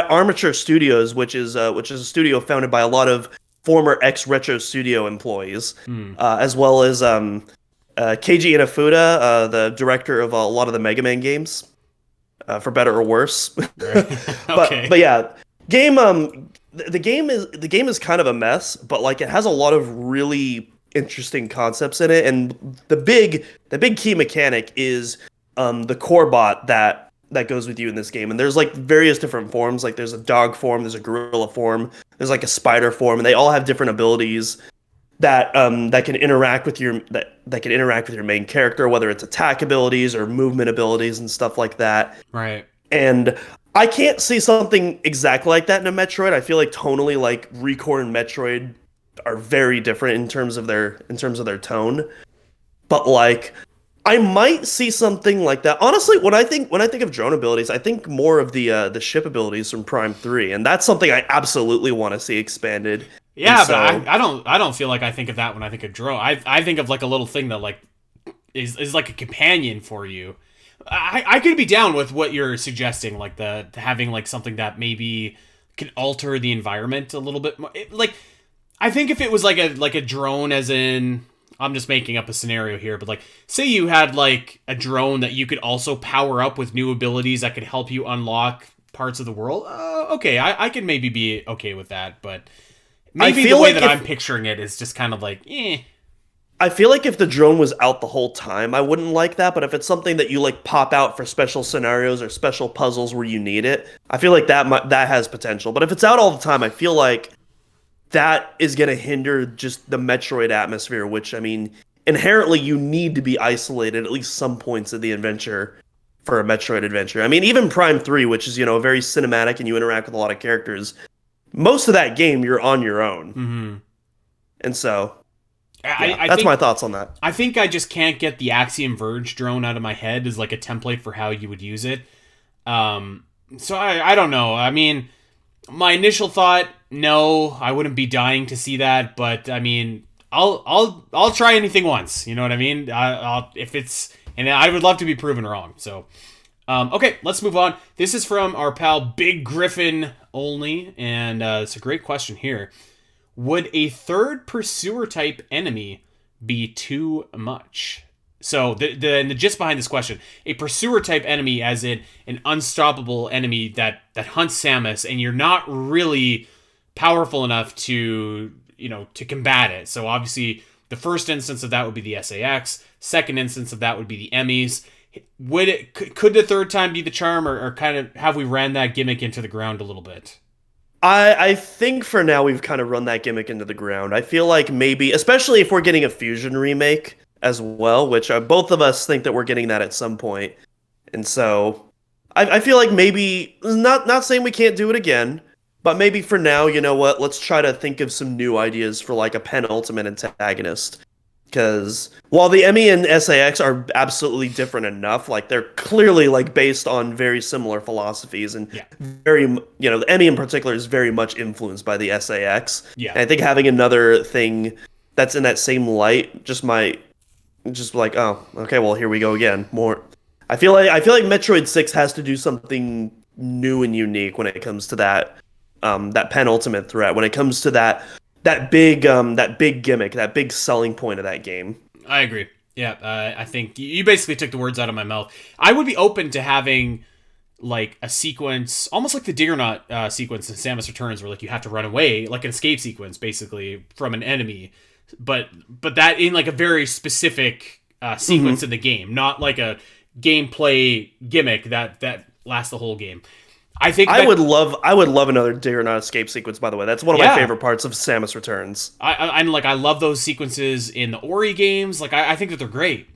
Armature Studios, which is a studio founded by a lot of former ex Retro Studio employees, Hmm. as well as Keiji Inafuda, the director of a lot of the Mega Man games, for better or worse. but Okay. but yeah, game the game is kind of a mess, but like it has a lot of really interesting concepts in it, and the big key mechanic is the core bot that goes with you in this game. And there's like various different forms. Like there's a dog form, there's a gorilla form, there's like a spider form, and they all have different abilities that can interact with that can interact with your main character, whether it's attack abilities or movement abilities and stuff like that. Right. And I can't see something exactly like that in a Metroid. I feel like tonally, like Recore and Metroid are very different in terms of their tone. But like, I might see something like that. Honestly, when I think of drone abilities, I think more of the ship abilities from Prime 3, and that's something I absolutely want to see expanded. And Yeah, but so I don't feel like I think of that when I think of drone. I think of like a little thing that like is like a companion for you. I could be down with what you're suggesting, like the having like something that maybe can alter the environment a little bit more. Like I think if it was like a drone, as in I'm just making up a scenario here, but like say you had like a drone that you could also power up with new abilities that could help you unlock parts of the world. Okay, I could maybe be okay with that, but I maybe the feel way like that I'm if picturing it is just kind of like, eh. I feel like if the drone was out the whole time, I wouldn't like that. But if it's something that you like pop out for special scenarios or special puzzles where you need it, I feel like that has potential. But if it's out all the time, I feel like that is going to hinder just the Metroid atmosphere, which I mean, inherently you need to be isolated at least some points of the adventure for a Metroid adventure. I mean, even Prime 3, which is, very cinematic and you interact with a lot of characters, most of that game you're on your own. Mm-hmm. And so, yeah, I that's think my thoughts on that. I think I just can't get the Axiom Verge drone out of my head as like a template for how you would use it. So I don't know. I mean, my initial thought, no, I wouldn't be dying to see that, but I mean, I'll try anything once. You know what I mean? I'll if it's and I would love to be proven wrong. So, okay, let's move on. This is from our pal Big Griffin only, and it's a great question here. Would a third pursuer type enemy be too much? So the gist behind this question, a pursuer type enemy as in an unstoppable enemy that hunts Samus and you're not really powerful enough to, to combat it. So obviously the first instance of that would be the SAX, second instance of that would be the Emmys. Could the third time be the charm, or kind of have we ran that gimmick into the ground a little bit? I think for now we've kind of run that gimmick into the ground. I feel like maybe, especially if we're getting a Fusion remake as well, which both of us think that we're getting that at some point. And so I feel like maybe, not saying we can't do it again, but maybe for now, you know what, let's try to think of some new ideas for like a penultimate antagonist. Because while the Emmy and SAX are absolutely different enough, like they're clearly like based on very similar philosophies and Yeah. the Emmy in particular is very much influenced by the SAX. Yeah. And I think having another thing that's in that same light just like, oh, okay, well here we go again. More. I feel like Metroid 6 has to do something new and unique when it comes to that penultimate threat. When it comes to that big gimmick, that big selling point of that game. I agree. Yeah, I think you basically took the words out of my mouth. I would be open to having like a sequence, almost like the Diggernaut sequence in Samus Returns, where like you have to run away, like an escape sequence, basically from an enemy, but that in like a very specific sequence in the game, not like a gameplay gimmick that lasts the whole game. I think I would love another Diggernaut escape sequence. By the way, that's one of my favorite parts of Samus Returns. I love those sequences in the Ori games. Like I think that they're great.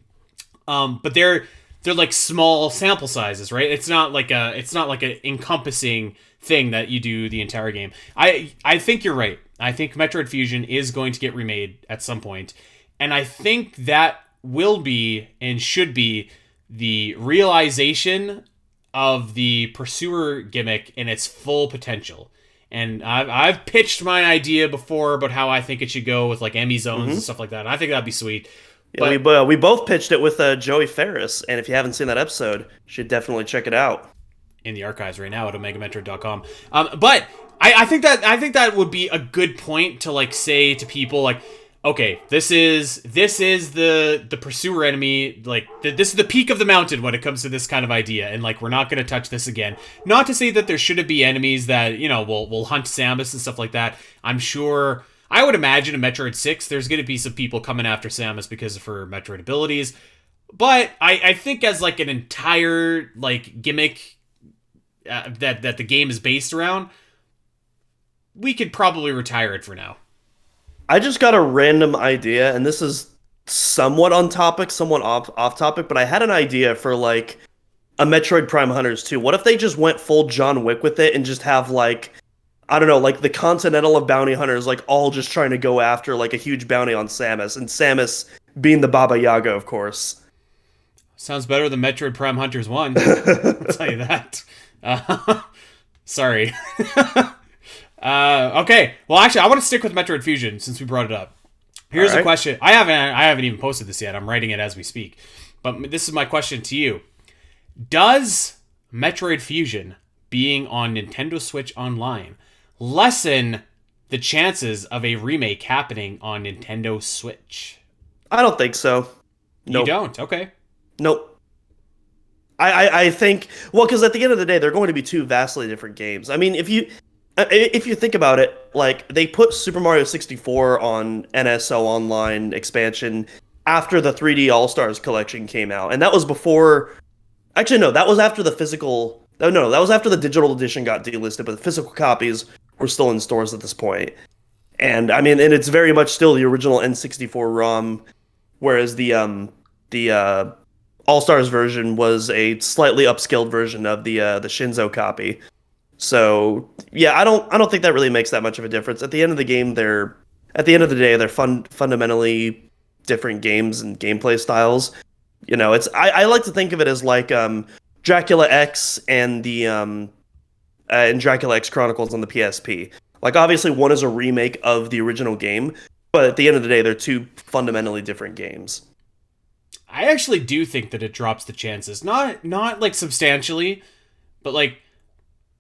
But they're like small sample sizes, right? It's not like a encompassing thing that you do the entire game. I think you're right. I think Metroid Fusion is going to get remade at some point, and I think that will be and should be the realization of the pursuer gimmick in its full potential. And I've pitched my idea before about how I think it should go with like Emmy zones and stuff like that. And I think that'd be sweet. Yeah, we both pitched it with Joey Ferris, and if you haven't seen that episode, you should definitely check it out in the archives right now at omegametroid.com. But I think that would be a good point to like say to people like, okay, this is the pursuer enemy, like this is the peak of the mountain when it comes to this kind of idea, and like we're not going to touch this again. Not to say that there shouldn't be enemies that will hunt Samus and stuff like that. I'm sure, I would imagine in Metroid 6 there's going to be some people coming after Samus because of her Metroid abilities, but I think as like an entire like gimmick that the game is based around, we could probably retire it for now. I just got a random idea, and this is somewhat on topic, somewhat off topic, but I had an idea for like a Metroid Prime Hunters 2. What if they just went full John Wick with it and just have like, I don't know, like the Continental of bounty hunters, like all just trying to go after like a huge bounty on Samus, and Samus being the Baba Yaga, of course. Sounds better than Metroid Prime Hunters 1. I'll tell you that. Sorry. Okay. Well, actually, I want to stick with Metroid Fusion since we brought it up. Here's a question. I haven't even posted this yet. I'm writing it as we speak. But this is my question to you. Does Metroid Fusion being on Nintendo Switch Online lessen the chances of a remake happening on Nintendo Switch? I don't think so. Nope. You don't? Okay. Nope. I think, well, because at the end of the day, they're going to be two vastly different games. I mean, If you think about it, like they put Super Mario 64 on NSO Online expansion after the 3D All Stars collection came out, and that was before. Actually, no, that was after the physical. No, that was after the digital edition got delisted, but the physical copies were still in stores at this point. And I mean, and it's very much still the original N64 ROM, whereas the All Stars version was a slightly upscaled version of the Shinzo copy. So yeah, I don't think that really makes that much of a difference. At the end of the game, at the end of the day, they're fundamentally different games and gameplay styles. I like to think of it as like Dracula X and Dracula X Chronicles on the PSP. Like obviously one is a remake of the original game, but at the end of the day, they're two fundamentally different games. I actually do think that it drops the chances, not like substantially, but like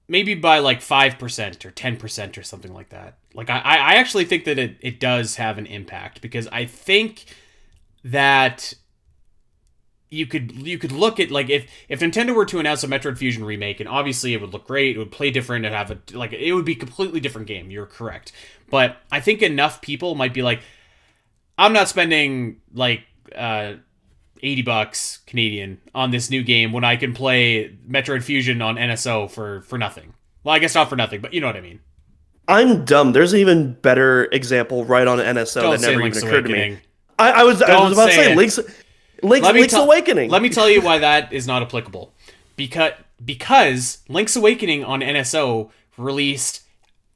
maybe by like 5% or 10% or something like that. Like I actually think that it does have an impact, because I think that you could look at, like, if Nintendo were to announce a Metroid Fusion remake, and obviously it would look great, it would play different, and have it would be a completely different game. You're correct, but I think enough people might be like, I'm not spending like $80 Canadian on this new game when I can play Metroid Fusion on NSO for nothing. Well, I guess not for nothing, but you know what I mean. I'm dumb. There's an even better example right on NSO Don't that say never Link's even occurred to Awakening. me. I was about to say Link's Awakening. Let me tell you why that is not applicable. Because Link's Awakening on NSO released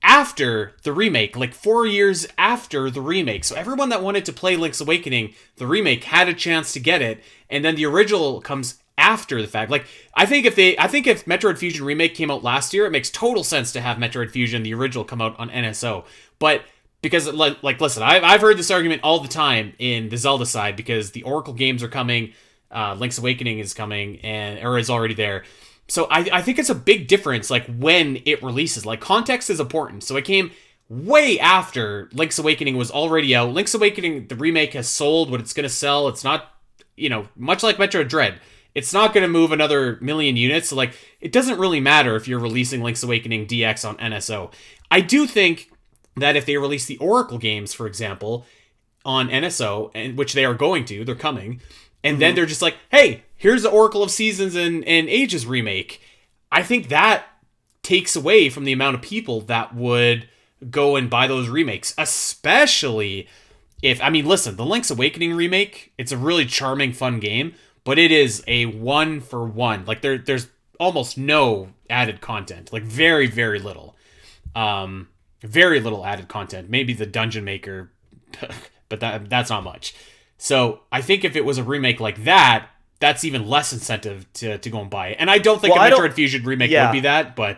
after the remake, like 4 years after the remake. So everyone that wanted to play Link's Awakening, the remake, had a chance to get it, and then the original comes after the fact. Like I think if Metroid Fusion remake came out last year, it makes total sense to have Metroid Fusion the original come out on NSO. But because like listen, I've heard this argument all the time in the Zelda side, because the Oracle games are coming, Link's Awakening is coming, or is already there. So I think it's a big difference, like, when it releases. Like, context is important. So it came way after Link's Awakening was already out. Link's Awakening, the remake, has sold what it's going to sell. It's not, much like Metroid Dread, it's not going to move another million units. So, like, it doesn't really matter if you're releasing Link's Awakening DX on NSO. I do think that if they release the Oracle games, for example, on NSO, and which they are going to, they're coming, and then they're just like, hey, here's the Oracle of Seasons and Ages remake, I think that takes away from the amount of people that would go and buy those remakes, especially if, I mean, listen, the Link's Awakening remake, it's a really charming, fun game, but it is a one-for-one. Like, there's almost no added content, like very, very little. Very little added content. Maybe the Dungeon Maker, but that's not much. So I think if it was a remake like that, that's even less incentive to go and buy it. And I don't think a Metroid Fusion remake would be that, but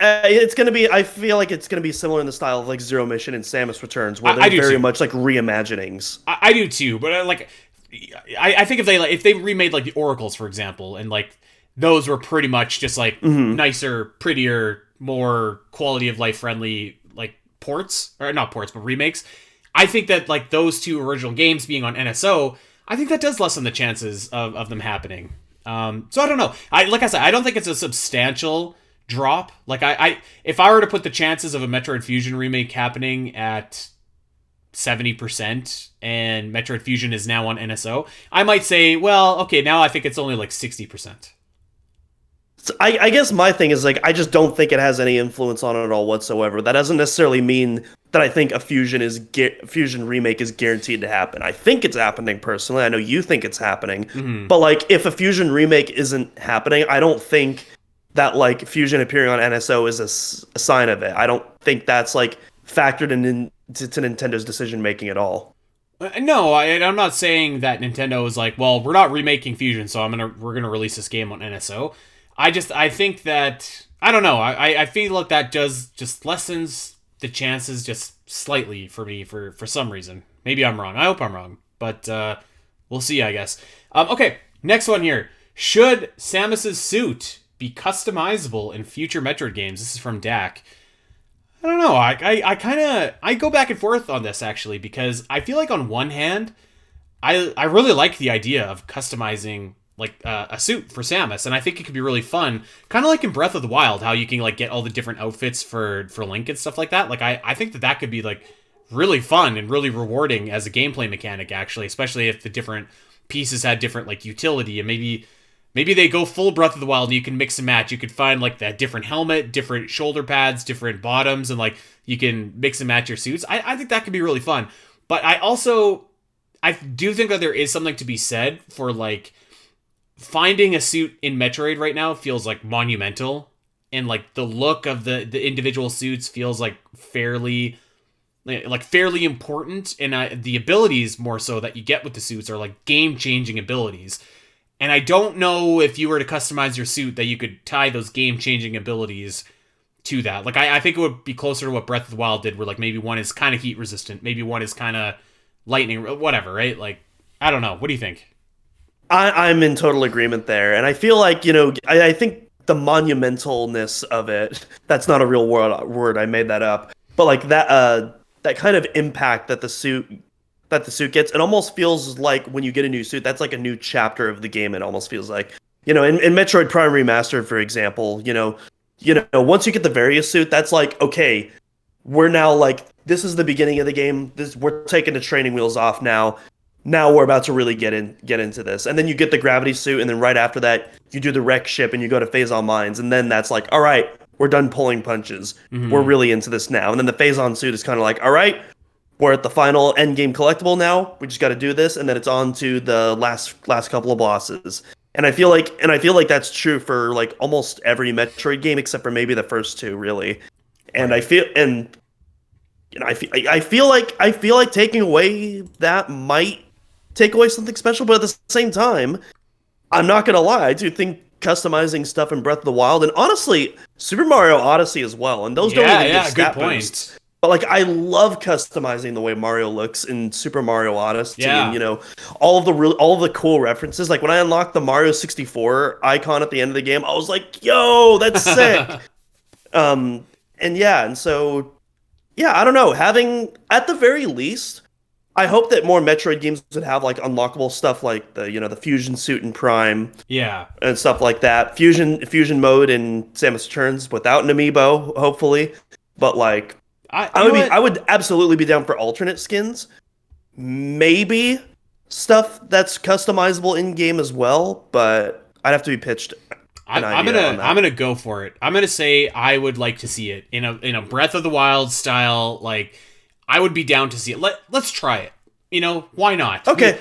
it's going to be, I feel like it's going to be similar in the style of like Zero Mission and Samus Returns, where they're very much like reimaginings. I do too, but I think if they remade like the Oracles, for example, and like those were pretty much just like nicer, prettier, more quality of life friendly, like ports, or not ports, but remakes. I think that like those two original games being on NSO, I think that does lessen the chances of them happening. So I don't know. Like I said, I don't think it's a substantial drop. Like if I were to put the chances of a Metroid Fusion remake happening at 70% and Metroid Fusion is now on NSO, I might say, well, okay, now I think it's only like 60%. So I guess my thing is, like, I just don't think it has any influence on it at all whatsoever. That doesn't necessarily mean that I think a Fusion remake is guaranteed to happen. I think it's happening personally. I know you think it's happening. But like, if a Fusion remake isn't happening, I don't think that like Fusion appearing on NSO is a sign of it. I don't think that's like factored into Nintendo's decision making at all. No, I'm not saying that Nintendo is like, well, we're not remaking Fusion, so we're gonna release this game on NSO. I think that, I don't know, I feel like that just lessens the chances just slightly for me for some reason. Maybe I'm wrong. I hope I'm wrong, but we'll see, I guess. Okay, next one here. Should Samus's suit be customizable in future Metroid games? This is from Dak. I don't know. I go back and forth on this, actually, because I feel like on one hand, I really like the idea of customizing a suit for Samus, and I think it could be really fun, kind of like in Breath of the Wild, how you can like get all the different outfits for Link and stuff like that. Like I think that could be like really fun and really rewarding as a gameplay mechanic, actually, especially if the different pieces had different like utility, and maybe they go full Breath of the Wild and you can mix and match. You could find like that different helmet, different shoulder pads, different bottoms, and like you can mix and match your suits. I think that could be really fun. But I do think that there is something to be said for like finding a suit in Metroid right now feels like monumental, and like the look of the individual suits feels like fairly important, and the abilities more so that you get with the suits are like game-changing abilities. And I don't know if you were to customize your suit that you could tie those game-changing abilities to that. Like I think it would be closer to what Breath of the Wild did, where like maybe one is kind of heat resistant, maybe one is kind of lightning, whatever, right? Like I don't know. What do you think? I'm in total agreement there, and I feel like I think the monumentalness of it. That's not a real word. I made that up. But like that kind of impact that the suit gets, it almost feels like when you get a new suit, that's like a new chapter of the game. It almost feels like, in Metroid Prime Remastered, for example, once you get the various suit, that's like, okay, we're now like, this is the beginning of the game. We're taking the training wheels off now. Now we're about to really get into this. And then you get the gravity suit, and then right after that, you do the wreck ship and you go to Phazon Mines, and then that's like, all right, we're done pulling punches. Mm-hmm. We're really into this now. And then the Phazon suit is kind of like, all right, we're at the final end game collectible now. We just got to do this, and then it's on to the last couple of bosses. And I feel like that's true for like almost every Metroid game except for maybe the first two, really. And I feel like taking away that might take away something special, but at the same time, I'm not gonna lie, I do think customizing stuff in Breath of the Wild, and honestly, Super Mario Odyssey as well, and those don't even get stat boosts. But like, I love customizing the way Mario looks in Super Mario Odyssey, and all of the cool references. Like when I unlocked the Mario 64 icon at the end of the game, I was like, "Yo, that's sick!" And so I don't know. Having, at the very least, I hope that more Metroid games would have like unlockable stuff like the Fusion suit in Prime, and stuff like that. Fusion mode in Samus Returns without an amiibo, hopefully. But like, I would absolutely be down for alternate skins, maybe stuff that's customizable in game as well. But I'd have to be pitched. I'm gonna go for it. I'm gonna say I would like to see it in a Breath of the Wild style. Like, I would be down to see it. Let's try it. Why not? Okay,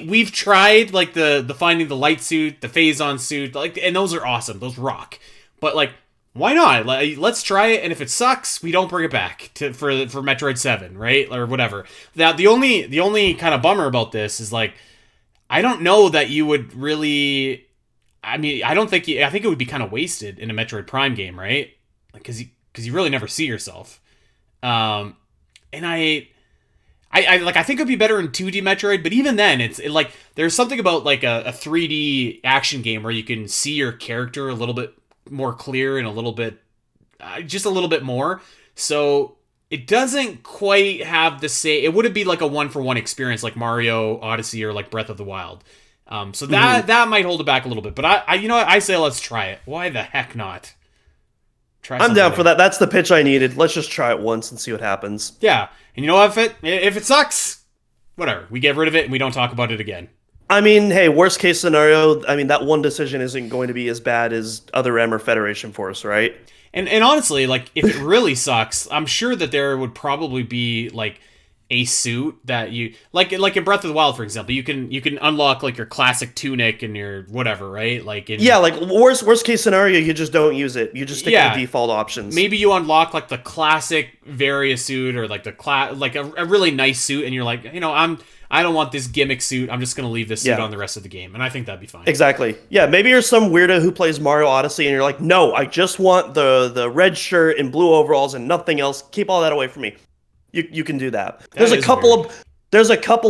We've tried like the finding the light suit, the Phazon suit, like, and those are awesome. Those rock. But like, why not? Let's try it, and if it sucks, we don't bring it back for Metroid 7, right? Or whatever. Now, the only kind of bummer about this is like, I don't know that you would really. I mean, I think it would be kind of wasted in a Metroid Prime game, right? Because you really never see yourself. And I think it'd be better in 2D Metroid, but even then, it's like there's something about like a 3D action game where you can see your character a little bit more clear and a little bit, just a little bit more. So it doesn't quite have the same. It wouldn't be like a 1-for-1 experience like Mario Odyssey or like Breath of the Wild. So that might hold it back a little bit. But I say let's try it. Why the heck not? I'm down for that. That's the pitch I needed. Let's just try it once and see what happens. Yeah. And you know what? If it sucks, whatever. We get rid of it and we don't talk about it again. I mean, hey, worst case scenario, I mean, that one decision isn't going to be as bad as Other M or Federation Force, right? And honestly, like, if it really sucks, I'm sure that there would probably be, like, a suit that you like in Breath of the Wild, for example, you can unlock like your classic tunic and your whatever, right? Like like worst case scenario, you just don't use it. You just stick to the default options. Maybe you unlock like the classic Varia suit or like a really nice suit, and you're like, I don't want this gimmick suit. I'm just gonna leave this suit on the rest of the game, and I think that'd be fine. Exactly. Yeah, maybe you're some weirdo who plays Mario Odyssey, and you're like, no, I just want the red shirt and blue overalls and nothing else. Keep all that away from me. You can do that. There's a couple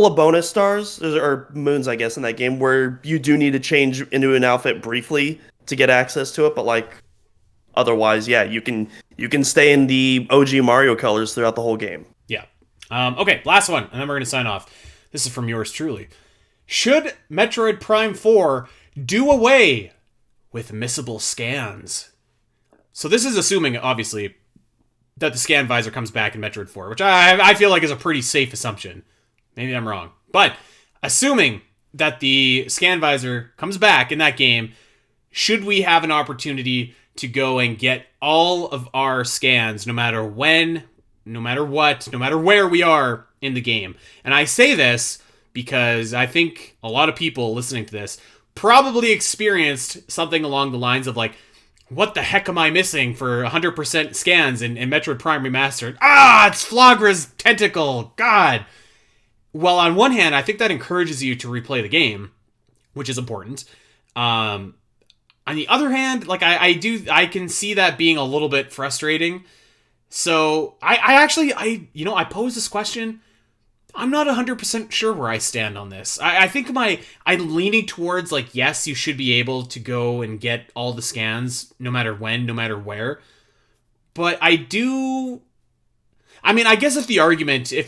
of bonus stars or moons, I guess, in that game where you do need to change into an outfit briefly to get access to it, but like otherwise, you can stay in the OG Mario colors throughout the whole game. Yeah. Okay, last one, and then we're gonna sign off. This is from yours truly. Should Metroid Prime 4 Do away with missable scans. So this is assuming, obviously, that the scan visor comes back in Metroid 4, which I feel like is a pretty safe assumption. Maybe I'm wrong. But assuming that the scan visor comes back in that game, should we have an opportunity to go and get all of our scans, no matter when, no matter what, no matter where we are in the game? And I say this because I think a lot of people listening to this probably experienced something along the lines of like, what the heck am I missing for 100% scans in Metroid Prime Remastered? Ah, it's Flagra's tentacle! God! Well, on one hand, I think that encourages you to replay the game, which is important. On the other hand, like I can see that being a little bit frustrating. So I posed this question. I'm not 100% sure where I stand on this. I think I'm leaning towards like, yes, you should be able to go and get all the scans no matter when, no matter where. But I guess if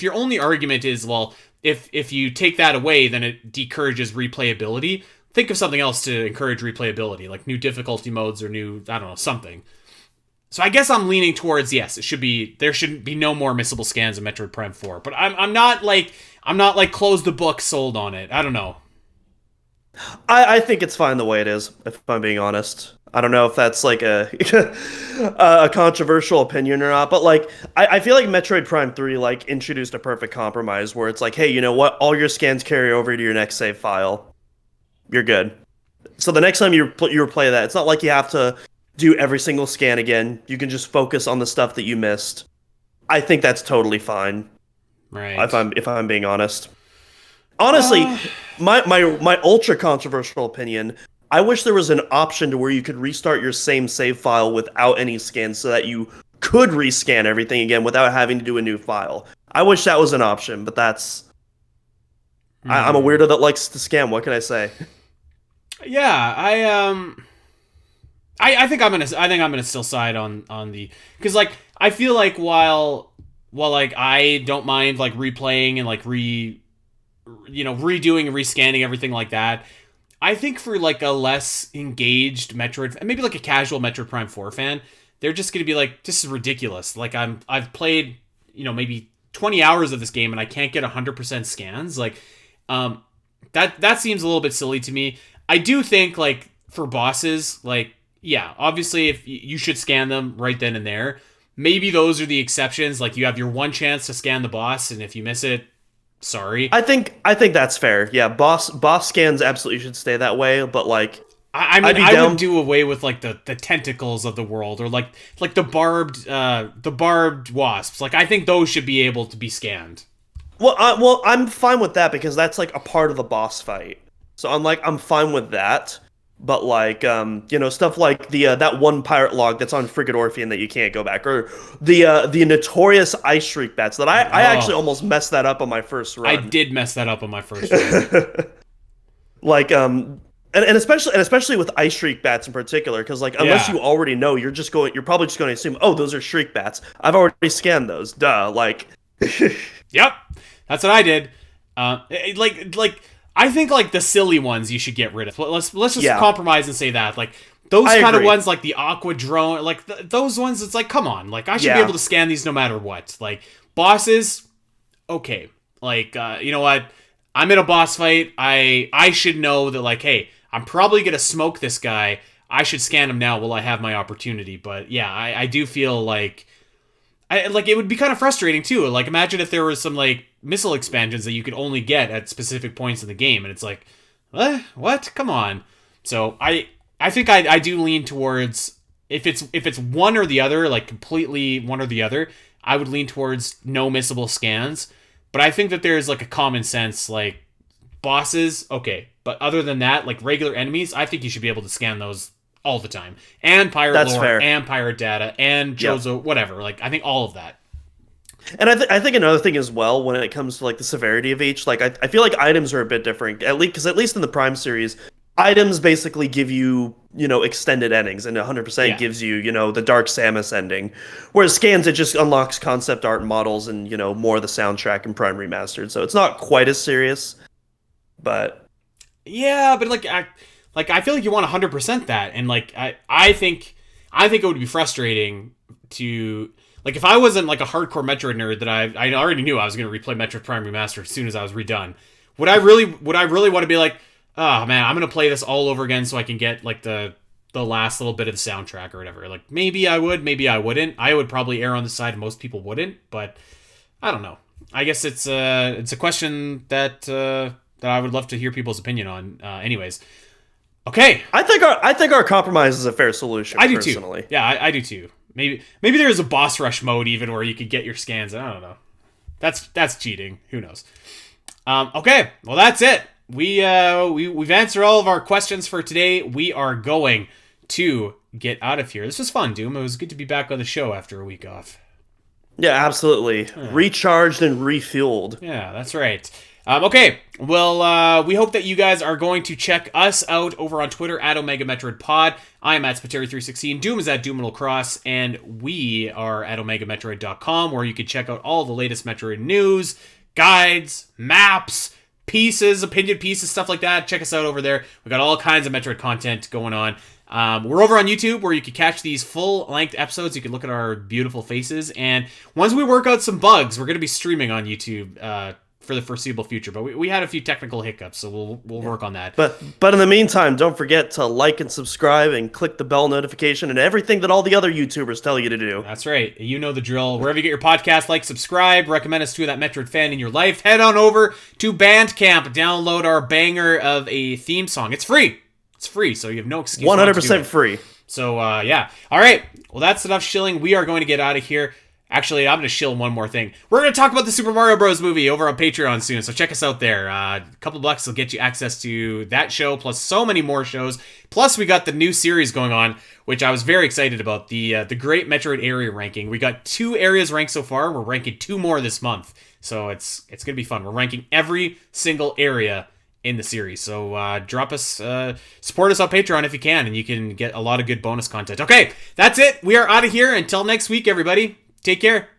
your only argument is, well, if you take that away, then it discourages replayability. Think of something else to encourage replayability, like new difficulty modes or new, I don't know, something. So I guess I'm leaning towards, yes, there shouldn't be no more missable scans in Metroid Prime 4. But I'm not like close the book sold on it. I don't know. I think it's fine the way it is, if I'm being honest. I don't know if that's like a a controversial opinion or not, but like I feel like Metroid Prime 3 like introduced a perfect compromise where it's like, hey, you know what? All your scans carry over to your next save file. You're good. So the next time you replay that, it's not like you have to do every single scan again. You can just focus on the stuff that you missed. I think that's totally fine. Right. If I'm being honest. Honestly, my ultra controversial opinion, I wish there was an option to where you could restart your same save file without any scans so that you could rescan everything again without having to do a new file. I wish that was an option, but that's I'm a weirdo that likes to scan. What can I say? Yeah, I think I'm gonna still side on the, because like I feel like while like I don't mind like replaying and like redoing and rescanning everything like that, I think for like a less engaged Metroid, maybe like a casual Metroid Prime 4 fan, they're just gonna be like, this is ridiculous. Like I've played maybe 20 hours of this game and I can't get 100% scans. Like that seems a little bit silly to me. I do think like for bosses, like, yeah, obviously if you should scan them right then and there. Maybe those are the exceptions. Like you have your one chance to scan the boss, and if you miss it, sorry. I think that's fair. Yeah, boss scans absolutely should stay that way. But like, I would do away with like the tentacles of the world, or like the barbed wasps. Like I think those should be able to be scanned. Well, I'm fine with that because that's like a part of the boss fight. So I'm fine with that. But like, stuff like the that one pirate log that's on Frigate Orpheum that you can't go back, or the notorious ice shriek bats that I actually almost messed that up on my first run. I did mess that up on my first run. Like, and especially with ice shriek bats in particular, because like unless you already know, you're probably just going to assume, oh, those are shriek bats. I've already scanned those. Duh. Like, yep, that's what I did. I think like the silly ones you should get rid of. Let's just compromise and say that. Like those kind of ones, like the aqua drone, like those ones. It's like, come on, like I should be able to scan these no matter what. Like bosses, okay. Like you know what? I'm in a boss fight. I should know that like, hey, I'm probably gonna smoke this guy. I should scan him now while I have my opportunity. But yeah, I do feel like it would be kind of frustrating too. Like imagine if there was some like missile expansions that you could only get at specific points in the game, and it's like, what? Come on. So I think I do lean towards, if it's one or the other, like completely one or the other, I would lean towards no missable scans. But I think that there's like a common sense, like bosses, okay, but other than that, like regular enemies, I think you should be able to scan those all the time. And pirate That's lore, fair. and pirate data, and Jozo, whatever. Like I think all of that. And I think another thing as well when it comes to like the severity of each, like I feel like items are a bit different. At least in the Prime series, items basically give you extended endings, and 100% gives you the Dark Samus ending. Whereas scans, it just unlocks concept art and models and more of the soundtrack in Prime Remastered. So it's not quite as serious, but yeah, but Like, I feel like you want 100% that, and like I think it would be frustrating to, like, if I wasn't like a hardcore Metroid nerd that I already knew I was going to replay Metroid Prime Remastered as soon as I was redone. Would I really want to be like, oh man, I'm going to play this all over again so I can get like the last little bit of the soundtrack or whatever? Like, maybe I would, maybe I wouldn't. I would probably err on the side most people wouldn't, but I don't know. I guess it's a question that I would love to hear people's opinion on. Anyways, okay. I think our compromise is a fair solution. I do personally. too. Yeah, I do too. Maybe there is a boss rush mode even where you could get your scans. I don't know. That's cheating. Who knows? Okay. Well, that's it. We've answered all of our questions for today. We are going to get out of here. This was fun, Doom. It was good to be back on the show after a week off. Yeah, absolutely. Recharged and refueled. Yeah, that's right. Okay, well, we hope that you guys are going to check us out over on Twitter at Omega Metroid Pod. I am at Spateri316. Doom is at Doom and we are at OmegaMetroid.com, where you can check out all the latest Metroid news, guides, maps, pieces, opinion pieces, stuff like that. Check us out over there. We got all kinds of Metroid content going on. We're over on YouTube, where you can catch these full-length episodes. You can look at our beautiful faces. And once we work out some bugs, we're going to be streaming on YouTube for the foreseeable future. But we had a few technical hiccups, so we'll work on that. But in the meantime, don't forget to like and subscribe and click the bell notification and everything that all the other YouTubers tell you to do. That's right. You know the drill. Wherever you get your podcast, like, subscribe, recommend us to that Metroid fan in your life. Head on over to Bandcamp. Download our banger of a theme song. It's free. It's free, so you have no excuse. 100% free. So, yeah. All right. Well, that's enough shilling. We are going to get out of here. Actually, I'm going to shill one more thing. We're going to talk about the Super Mario Bros. Movie over on Patreon soon, so check us out there. A couple bucks will get you access to that show, plus so many more shows. Plus, we got the new series going on, which I was very excited about, the Great Metroid Area Ranking. We got 2 areas ranked so far. We're ranking 2 more this month, so it's going to be fun. We're ranking every single area in the series. So drop us, support us on Patreon if you can, and you can get a lot of good bonus content. Okay, that's it. We are out of here. Until next week, everybody. Take care.